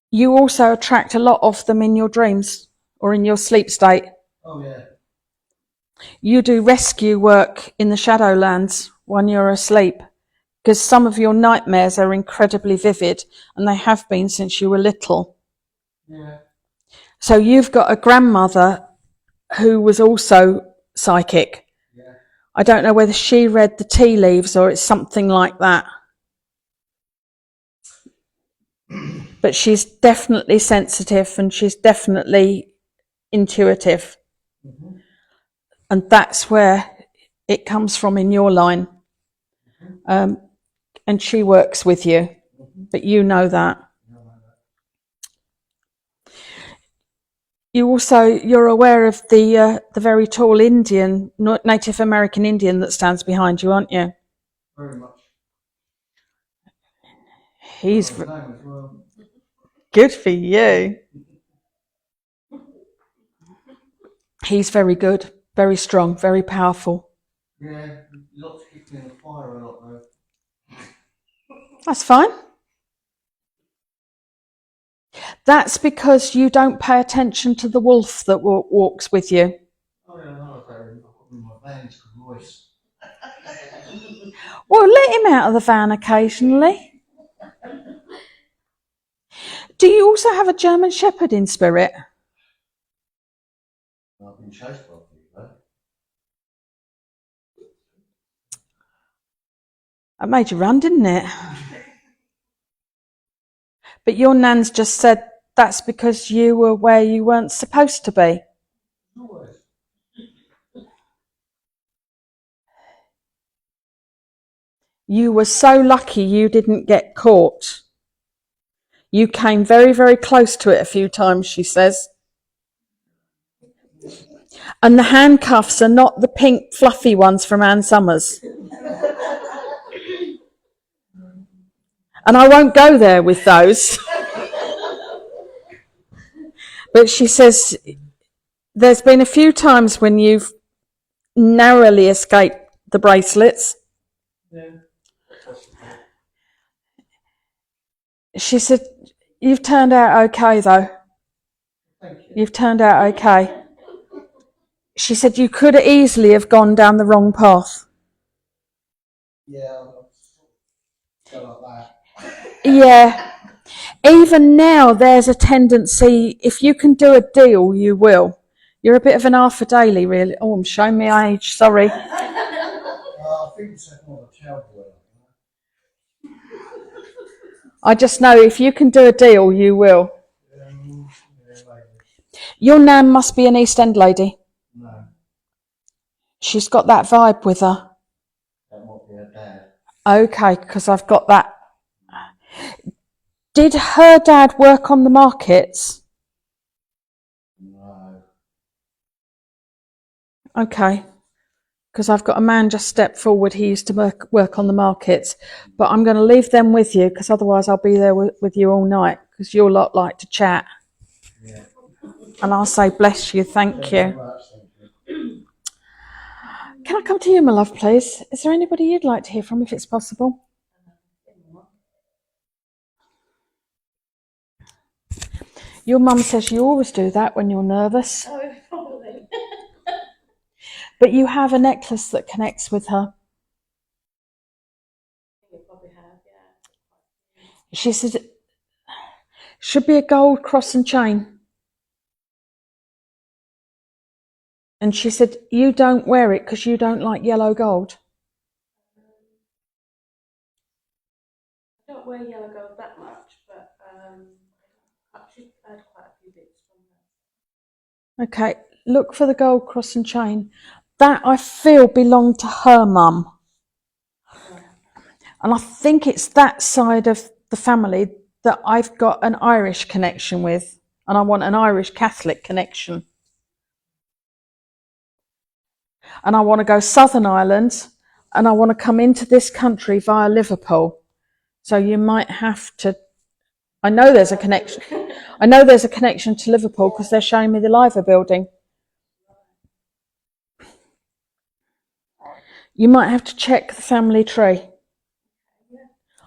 You also attract a lot of them in your dreams or in your sleep state. Oh, yeah. You do rescue work in the Shadowlands when you're asleep, because some of your nightmares are incredibly vivid, and they have been since you were little. Yeah. So you've got a grandmother who was also psychic. Yeah. I don't know whether she read the tea leaves or it's something like that. But she's definitely sensitive and she's definitely intuitive. Mm-hmm. And that's where it comes from in your line. And she works with you, but you know that. You're aware of the very tall Indian, Native American Indian that stands behind you, aren't you? Very much. He's his name as well. good for you. He's very good, very strong, very powerful. Yeah, lots of kicking in the fire a lot though. That's fine. That's because you don't pay attention to the wolf that walks with you. Oh yeah, no, I've got in my van's voice. Well, let him out of the van occasionally. Do you also have a German Shepherd in spirit? I've been chased by people. That made you run, didn't it? But your nan's just said that's because you were where you weren't supposed to be. Always. You were so lucky you didn't get caught. You came very, very close to it a few times, she says. And the handcuffs are not the pink fluffy ones from Ann Summers. And I won't go there with those. But she says there's been a few times when you've narrowly escaped the bracelets. Yeah. She said, you've turned out okay though. Thank you. You've turned out okay. She said you could easily have gone down the wrong path. Yeah, go like that. Yeah. Even now there's a tendency, if you can do a deal, you will. You're a bit of an Arthur Daly, really. Oh, I'm showing my age, sorry. I think it's more a cowboy. I just know if you can do a deal, you will. Yeah, maybe. Your nan must be an East End lady. No, She's got that vibe with her. that might be her dad. Okay, because I've got that. Did her dad work on the markets? No. Okay, because I've got a man just stepped forward. He used to work on the markets. But I'm going to leave them with you because otherwise I'll be there with you all night because you lot like to chat. Yeah. And I'll say bless you, thank you. Much, thank you. Can I come to you, my love, please? Is there anybody you'd like to hear from if it's possible? Your mum says you always do that when you're nervous. Oh, probably. But you have a necklace that connects with her. You probably have, yeah. She said it should be a gold cross and chain. And she said, you don't wear it because you don't like yellow gold. I don't wear yellow gold that much, but I've had quite a few bits from her. Okay, look for the gold cross and chain. That I feel belonged to her mum. And I think it's that side of the family that I've got an Irish connection with. And I want an Irish Catholic connection. And I want to go Southern Ireland. And I want to come into this country via Liverpool. So you might have to... I know there's a connection. I know there's a connection to Liverpool because they're showing me the Liver building. You might have to check the family tree.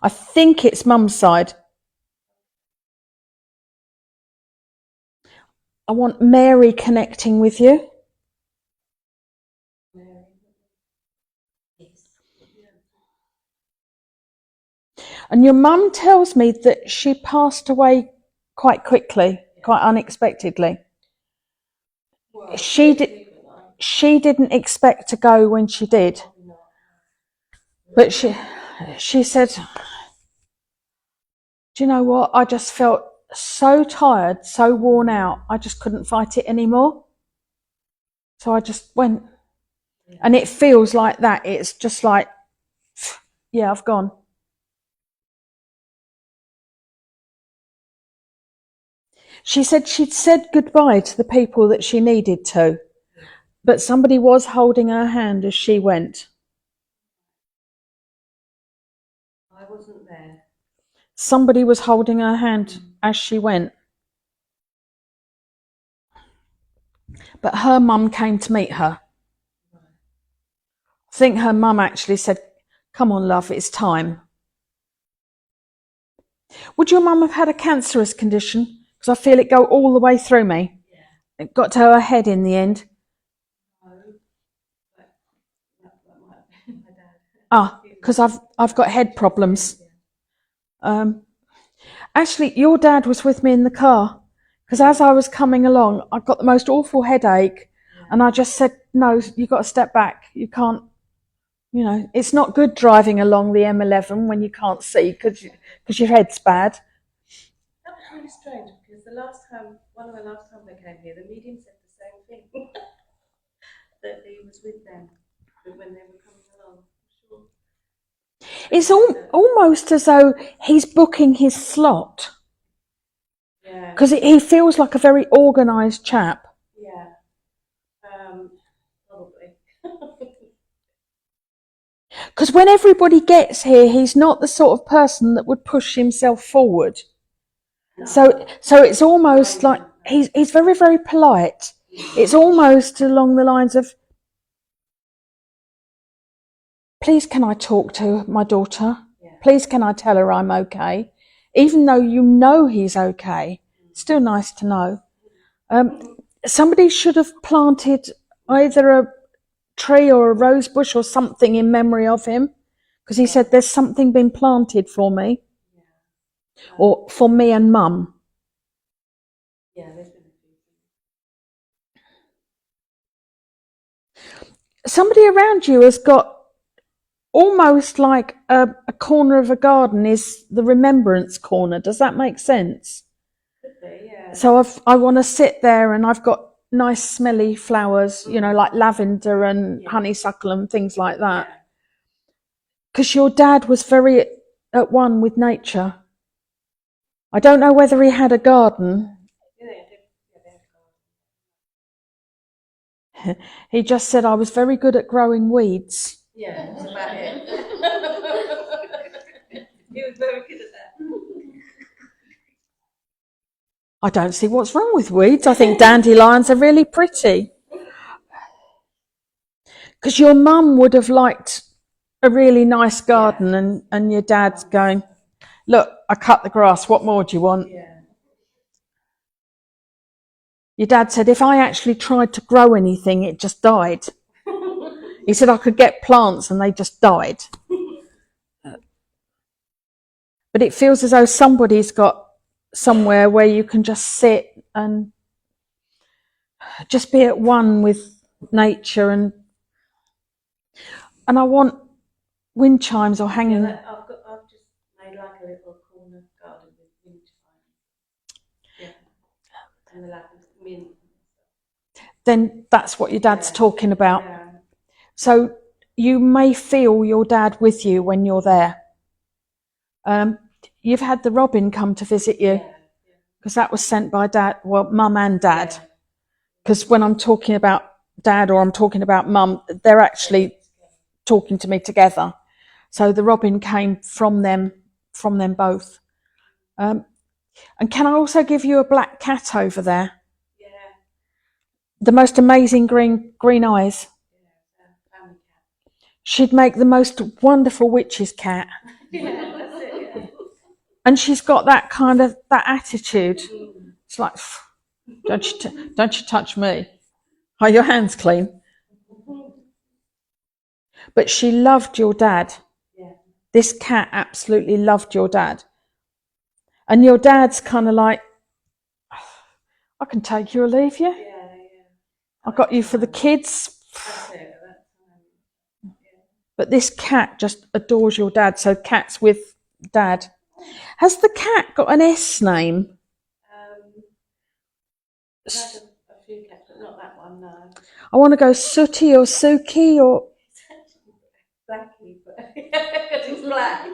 I think it's mum's side. I want Mary connecting with you. And your mum tells me that she passed away quite quickly, quite unexpectedly. Well, She didn't expect to go when she did. But she said, do you know what? I just felt so tired, so worn out. I just couldn't fight it anymore. So I just went. And it feels like that. It's just like, yeah, I've gone. She said she'd said goodbye to the people that she needed to, but somebody was holding her hand as she went. I wasn't there. Somebody was holding her hand as she went. But her mum came to meet her. I think her mum actually said, come on, love, it's time. Would your mum have had a cancerous condition? Because I feel it go all the way through me. Yeah. It got to her head in the end. No, but that might have been my dad. Because I've got head problems. Actually, your dad was with me in the car. Because as I was coming along, I got the most awful headache. And I just said, no, you've got to step back. You can't, it's not good driving along the M11 when you can't see because your head's bad. That was really strange because one of the last times they came here, the medium said the same thing. That he was with them when they were coming along. Sure. It's almost as though he's booking his slot. Yeah. Because he feels like a very organised chap. Yeah. Probably. Because when everybody gets here, he's not the sort of person that would push himself forward. No. So it's almost like he's very, very polite. It's almost along the lines of, please can I talk to my daughter? Please can I tell her I'm okay? Even though you know he's okay, still nice to know. Somebody should have planted either a tree or a rose bush or something in memory of him, because he said there's something been planted for me, or for me and Mum. Yeah, there's been a few. Somebody around you has got almost like a corner of a garden is the remembrance corner. Does that make sense? Could be, yeah. So I want to sit there, and I've got nice smelly flowers, like lavender and honeysuckle and things like that. Because your dad was very at one with nature. I don't know whether he had a garden. He just said I was very good at growing weeds. Yeah, that's about it. He was very good at that. I don't see what's wrong with weeds. I think dandelions are really pretty. Because your mum would have liked a really nice garden, and your dad's going, look, I cut the grass, what more do you want? Yeah. Your dad said, if I actually tried to grow anything, it just died. He said I could get plants and they just died. But it feels as though somebody's got somewhere where you can just sit and just be at one with nature. And I want wind chimes or hanging. Yeah, I've just made like a little corner garden with wind chimes. Yeah. And the lavender mint. Then that's what your dad's talking about. Yeah. So you may feel your dad with you when you're there. You've had the robin come to visit you, because that was sent by Mum and Dad. Because when I'm talking about Dad or I'm talking about Mum, they're actually talking to me together. So the robin came from them both. And can I also give you a black cat over there? Yeah. The most amazing green eyes. Family cat. She'd make the most wonderful witch's cat. Yeah, that's it, yeah. And she's got that kind of, that attitude. It's like, don't you touch me. Are your hands clean? But she loved your dad. Yeah. This cat absolutely loved your dad. And your dad's kind of like, I can take you or leave you. Yeah. I got you for the kids. That's it, that's But this cat just adores your dad. So cat's with Dad. Has the cat got an S name? I've had a few cats, but not that one, no. I want to go Sooty or Suki or... It's actually Blackie, but because it's black.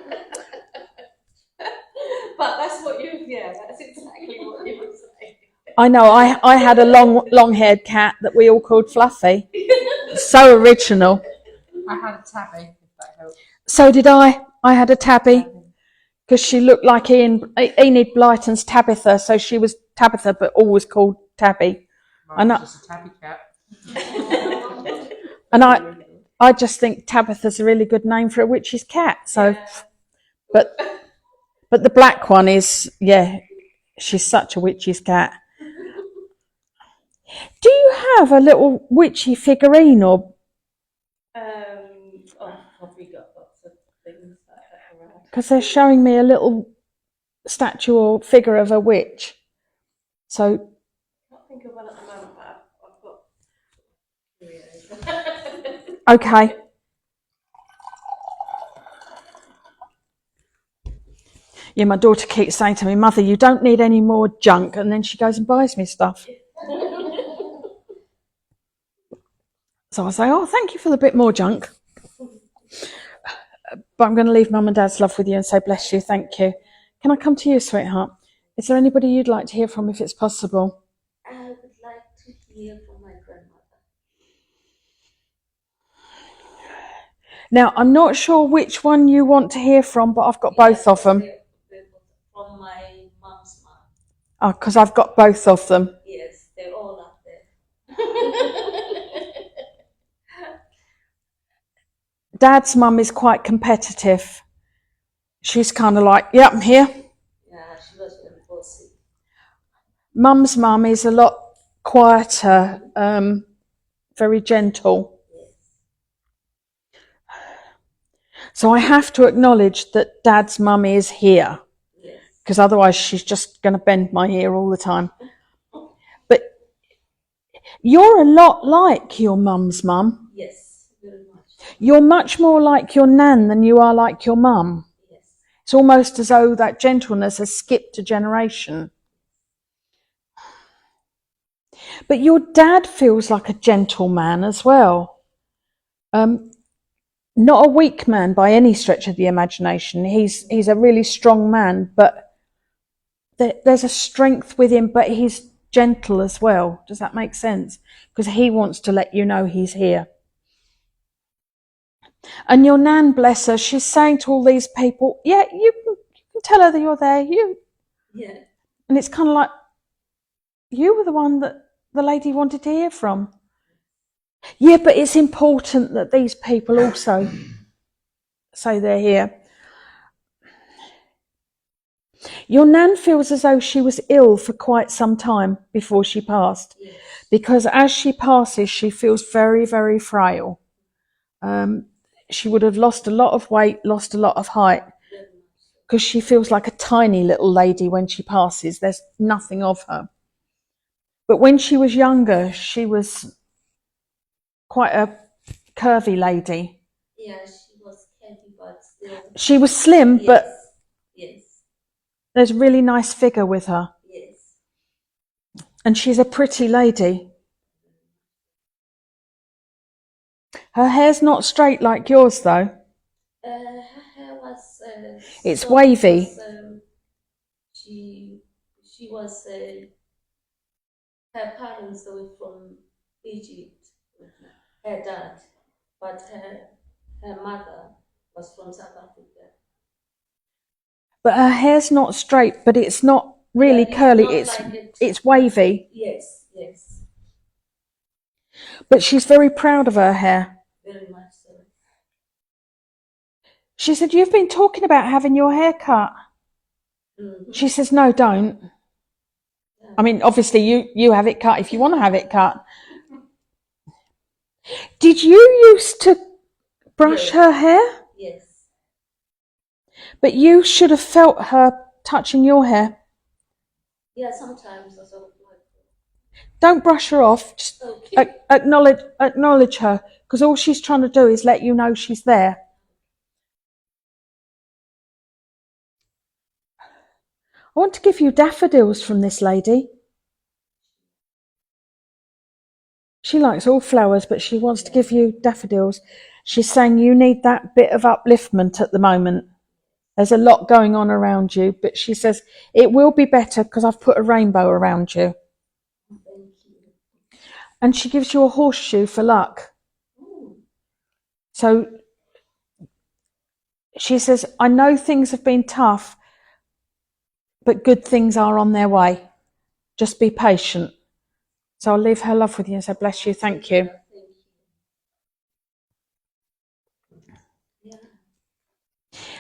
But that's what that's exactly what you would say. I know, I had a long-haired cat that we all called Fluffy. So original. I had a tabby, if that helps. So did I. I had a tabby. Because she looked like Enid Blyton's Tabitha, so she was Tabitha, but always called Tabby. Mine was just a tabby cat. And I just think Tabitha's a really good name for a witch's cat. So, but the black one is, she's such a witch's cat. Do you have a little witchy figurine or? Probably got lots of things like that around. Because they're showing me a little statue or figure of a witch. So. I can't think of one at the moment, but I've got. Okay. Yeah, my daughter keeps saying to me, Mother, you don't need any more junk. And then she goes and buys me stuff. So I say, oh, thank you for the bit more junk. But I'm going to leave Mum and Dad's love with you and say, bless you, thank you. Can I come to you, sweetheart? Is there anybody you'd like to hear from if it's possible? I would like to hear from my grandmother. Now, I'm not sure which one you want to hear from, but I've got both of them. From my mom's mom. Oh, because I've got both of them. Yeah. Dad's mum is quite competitive. She's kind of like, yep, I'm here. Yeah, she was very bossy. Mum's mum is a lot quieter, very gentle. Yes. So I have to acknowledge that Dad's mum is here, Yes. because otherwise she's just going to bend my ear all the time. But you're a lot like your mum's mum. Yes, very much. You're much more like your nan than you are like your mum. Yes. It's almost as though that gentleness has skipped a generation. But your dad feels like a gentleman as well. Not a weak man by any stretch of the imagination. He's a really strong man, but there's a strength with him, but he's gentle as well. Does that make sense? Because he wants to let you know he's here. And your nan, bless her, she's saying to all these people, yeah, you can tell her that you're there. Yeah. And it's kind of like, you were the one that the lady wanted to hear from. Yeah, but it's important that these people also say they're here. Your nan feels as though she was ill for quite some time before she passed, Yes. because as she passes, she feels very, very frail. She would have lost a lot of weight, lost a lot of height, because she feels like a tiny little lady when she passes. There's nothing of her. But when she was younger, she was quite a curvy lady. Yeah, she was heavy, but still. She was slim, Yes. but Yes. there's a really nice figure with her. Yes. And she's a pretty lady. Her hair's not straight like yours, though. Her hair was. It's sort of wavy. was, she was. Her parents were from Egypt. Her dad, but her mother was from South Africa. But her hair's not straight, but it's not really Yeah, it's curly. not It's like it. it's wavy. Yes, yes, But she's very proud of her hair. very much so. She said, "You've been talking about having your hair cut." Mm-hmm. She says, "No, don't." Yeah. I mean, obviously you have it cut if you want to have it cut. Did you used to brush Yes. her hair? Yes. But you should have felt her touching your hair. Yeah, sometimes I sort of like. Don't brush her off. Just Okay. acknowledge her, because all she's trying to do is let you know she's there. I want to give you daffodils from this lady. She likes all flowers, but she wants to give you daffodils. She's saying you need that bit of upliftment at the moment. There's a lot going on around you, but she says it will be better because I've put a rainbow around you. Thank you. And she gives you a horseshoe for luck. Ooh. So she says, I know things have been tough, but good things are on their way. Just be patient. So I'll leave her love with you and say, bless you, thank you. Thank you. Yeah,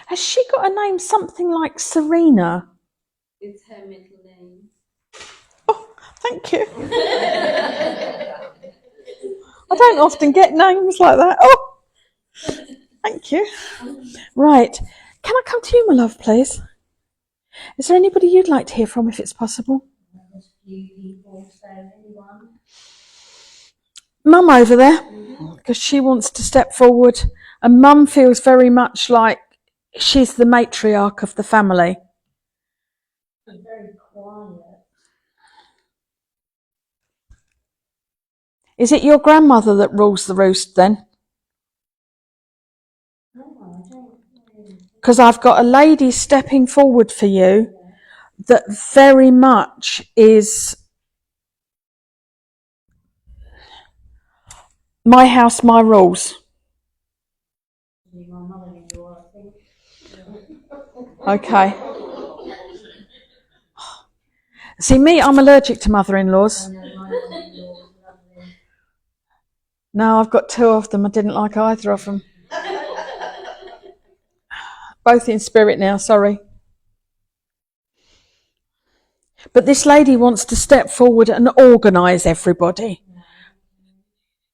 Has she got a name something like Serena? it's her middle name. Oh, thank you. I don't often get names like that. Oh, thank you. Right. Can I come to you, my love, please? Is there anybody you'd like to hear from, if it's possible? There's a few people, so anyone. Mum over there, because she wants to step forward. And Mum feels very much like she's the matriarch of the family. I'm very quiet. Is it your grandmother that rules the roost then? No, I don't really. Because I've got a lady stepping forward for you that very much is my house, my rules. My mother-in-law, I think. Okay. See, me, I'm allergic to mother-in-laws. I know my mother-in-law was lovely. No, I've got two of them. I didn't like either of them. both in spirit now, sorry. But this lady wants to step forward and organise everybody.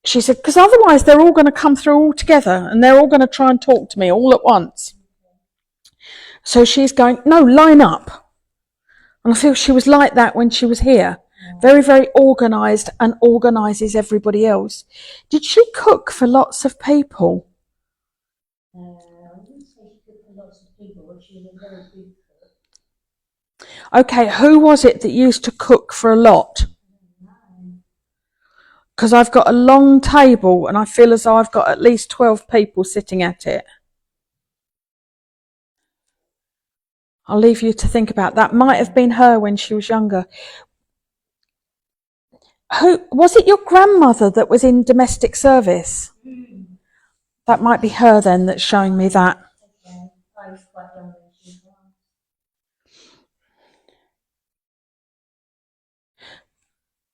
She said, because otherwise they're all going to come through all together and they're all going to try and talk to me all at once. So she's going, no, line up. And I feel she was like that when she was here. Very, very organised and organises everybody else. Did she cook for lots of people? I wouldn't say she cooked for lots of people, but she was a very good cook. Okay, who was it that used to cook for a lot? Because I've got a long table and I feel as though I've got at least 12 people sitting at it. I'll leave you to think about that. Might have been her when she was younger. Who was it? Your grandmother that was in domestic service? That might be her then that's showing me that. Okay, I was quite young when she was born.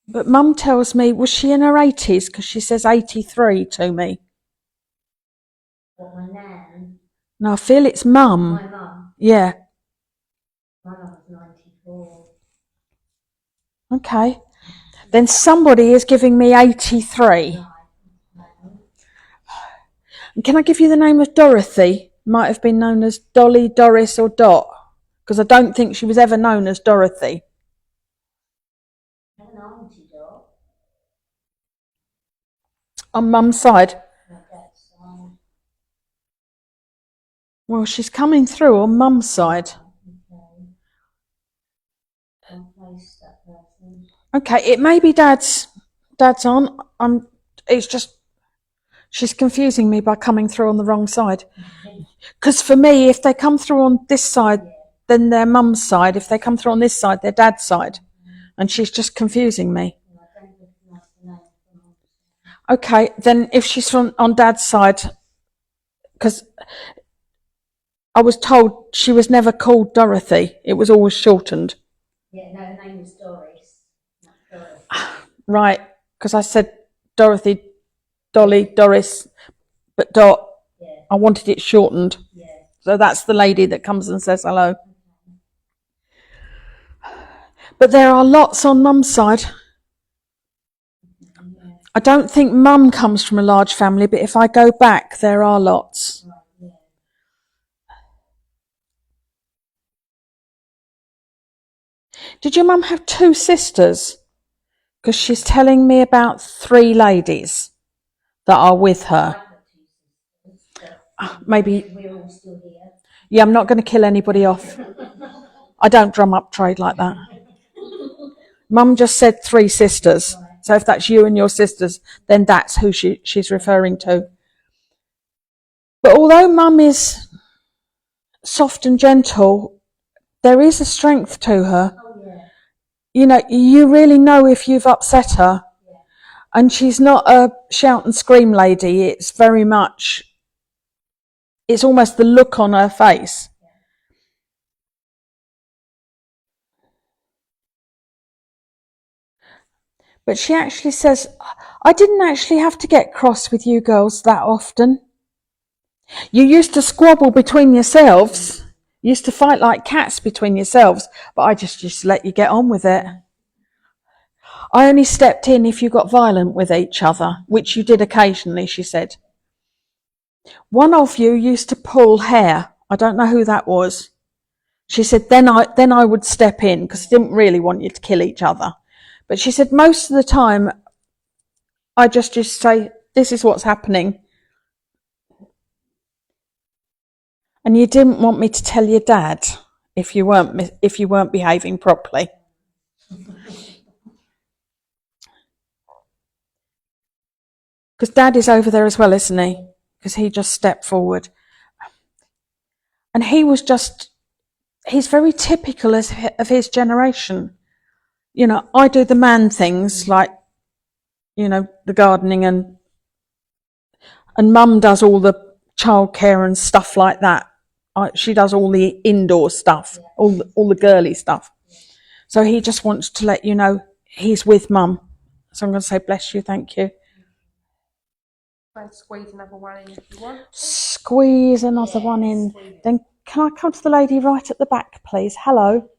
But Mum tells me, was she in her 80s? Because she says 83 to me. What, my nan? No, I feel it's Mum. My mum? Yeah. My mum was 94. Okay. Then somebody is giving me 83. And can I give you the name of Dorothy? Might have been known as Dolly, Doris or Dot. Because I don't think she was ever known as Dorothy. I have an auntie dog. On Mum's side. My dad's side. Well, she's coming through on Mum's side. Okay. I'll place that person. Okay, it may be Dad's aunt. It's just, she's confusing me by coming through on the wrong side. Because for me, if they come through on this side, then they're Mum's side. If they come through on this side, they're Dad's side. And she's just confusing me. I don't recognise the name from mum's side. Okay, then if she's on Dad's side, because I was told she was never called Dorothy. It was always shortened. Yeah, no, her name was Doris. Not Dorothy. Right, because I said Dorothy, Dolly, Doris, but Dot. Yeah, I wanted it shortened. yeah. So that's the lady that comes and says hello. But there are lots on Mum's side. Yeah. I don't think Mum comes from a large family, but if I go back, there are lots. Right, yeah. Did your mum have 2 sisters? Because she's telling me about 3 ladies that are with her. I've got 2 sisters, but Maybe, we're all still here. yeah, I'm not going to kill anybody off. I don't drum up trade like that. Mum just said 3 sisters. So if that's you and your sisters, then that's who she's referring to. But although Mum is soft and gentle, there is a strength to her. Oh, yeah. You know, you really know if you've upset her. Yeah. And she's not a shout and scream lady. It's very much, it's almost the look on her face. But she actually says, I didn't actually have to get cross with you girls that often. You used to squabble between yourselves. You used to fight like cats between yourselves, but I just let you get on with it. I only stepped in if you got violent with each other, which you did occasionally, she said. One of you used to pull hair. I don't know who that was. She said, then I would step in because I didn't really want you to kill each other. But she said, most of the time, I just say, this is what's happening. And you didn't want me to tell your dad if you weren't behaving properly. Because Dad is over there as well, isn't he? Because he just stepped forward. And he's very typical of his generation. You know, I do the man things like, you know, the gardening and Mum does all the childcare and stuff like that. She does all the indoor stuff, all the girly stuff. So he just wants to let you know he's with Mum. So I'm going to say, bless you, thank you. And squeeze another one in if you want. Squeeze another one in. Then can I come to the lady right at the back, please? Hello.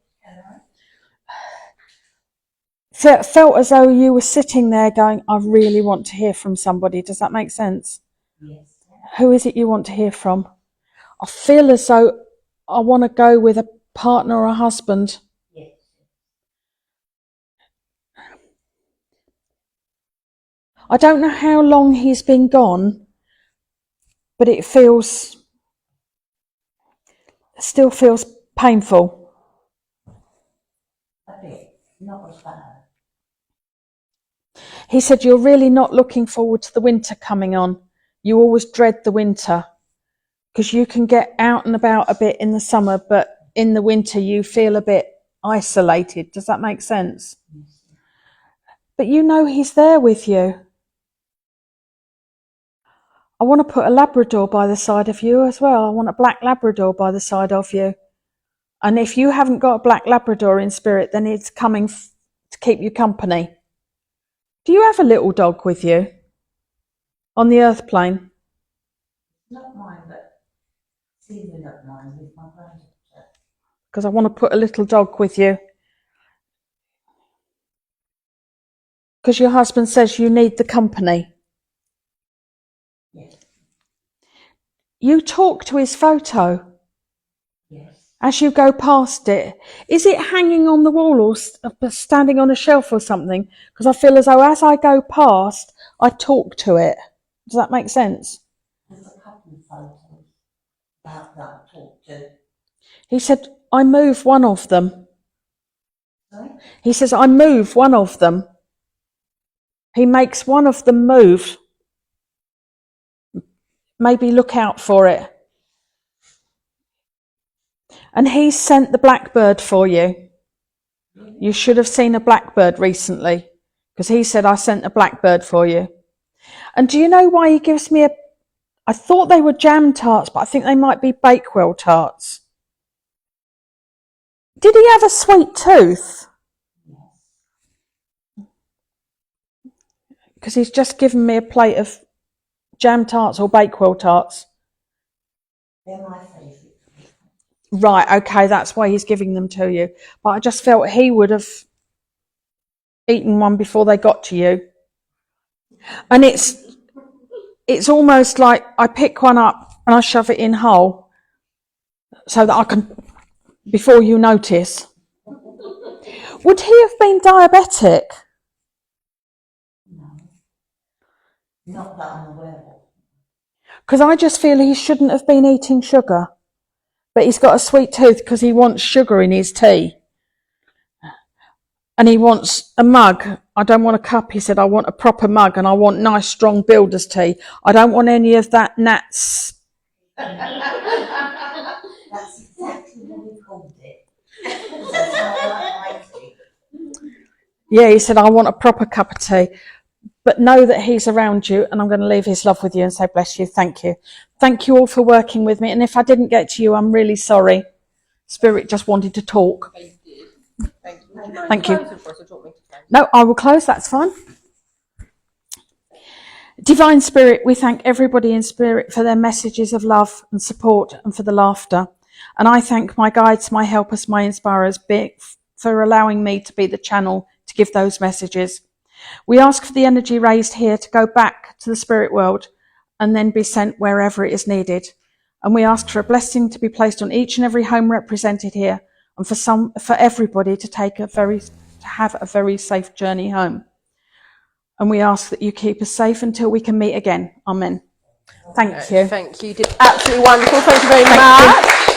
Felt as though you were sitting there going, I really want to hear from somebody. Does that make sense? Yes. Who is it you want to hear from? I feel as though I want to go with a partner or a husband. Yes. I don't know how long he's been gone, but it still feels painful. A bit. Not as bad. He said, you're really not looking forward to the winter coming on. You always dread the winter because you can get out and about a bit in the summer, but in the winter you feel a bit isolated. Does that make sense? Yes. But you know he's there with you. I want to put a Labrador by the side of you as well. I want a black Labrador by the side of you. And if you haven't got a black Labrador in spirit, then it's coming to keep you company. Do you have a little dog with you on the earth plane? Not mine, but Stephen not mine with my granddaughter. Because I want to put a little dog with you. Because your husband says you need the company. Yes. You talk to his photo Yes. as you go past it. Is it hanging on the wall or standing on a shelf or something? Because I feel as though as I go past, I talk to it. Does that make sense? There's a couple of photos about that I talked to. He said, I move one of them. Sorry? He says, I move one of them. He makes one of them move. Maybe look out for it. And he's sent the blackbird for you. You should have seen a blackbird recently, because he said, I sent a blackbird for you. And do you know why he gives me I thought they were jam tarts, but I think they might be Bakewell tarts. Did he have a sweet tooth? Because he's just given me a plate of jam tarts or Bakewell tarts. They're my favourite. Right, okay, that's why he's giving them to you. But I just felt he would have eaten one before they got to you. And it's almost like I pick one up and I shove it in whole so that I can, before you notice. Would he have been diabetic? No. Not that I'm aware of. Because I just feel he shouldn't have been eating sugar. But he's got a sweet tooth because he wants sugar in his tea. And he wants a mug. I don't want a cup. He said, I want a proper mug and I want nice, strong builder's tea. I don't want any of that Nats. That's exactly what we called it. That's how I like my tea. Yeah, he said, I want a proper cup of tea. But know that he's around you and I'm going to leave his love with you and say, bless you. Thank you. Thank you all for working with me. And if I didn't get to you, I'm really sorry. Spirit just wanted to talk. Thank you. No, I will close. That's fine. Divine Spirit, we thank everybody in spirit for their messages of love and support and for the laughter. And I thank my guides, my helpers, my inspirers for allowing me to be the channel to give those messages. We ask for the energy raised here to go back to the spirit world and then be sent wherever it is needed. And we ask for a blessing to be placed on each and every home represented here, and for everybody to have a very safe journey home. And we ask that you keep us safe until we can meet again. Amen. Thank you. Thank you. You did absolutely wonderful. Thank you very much.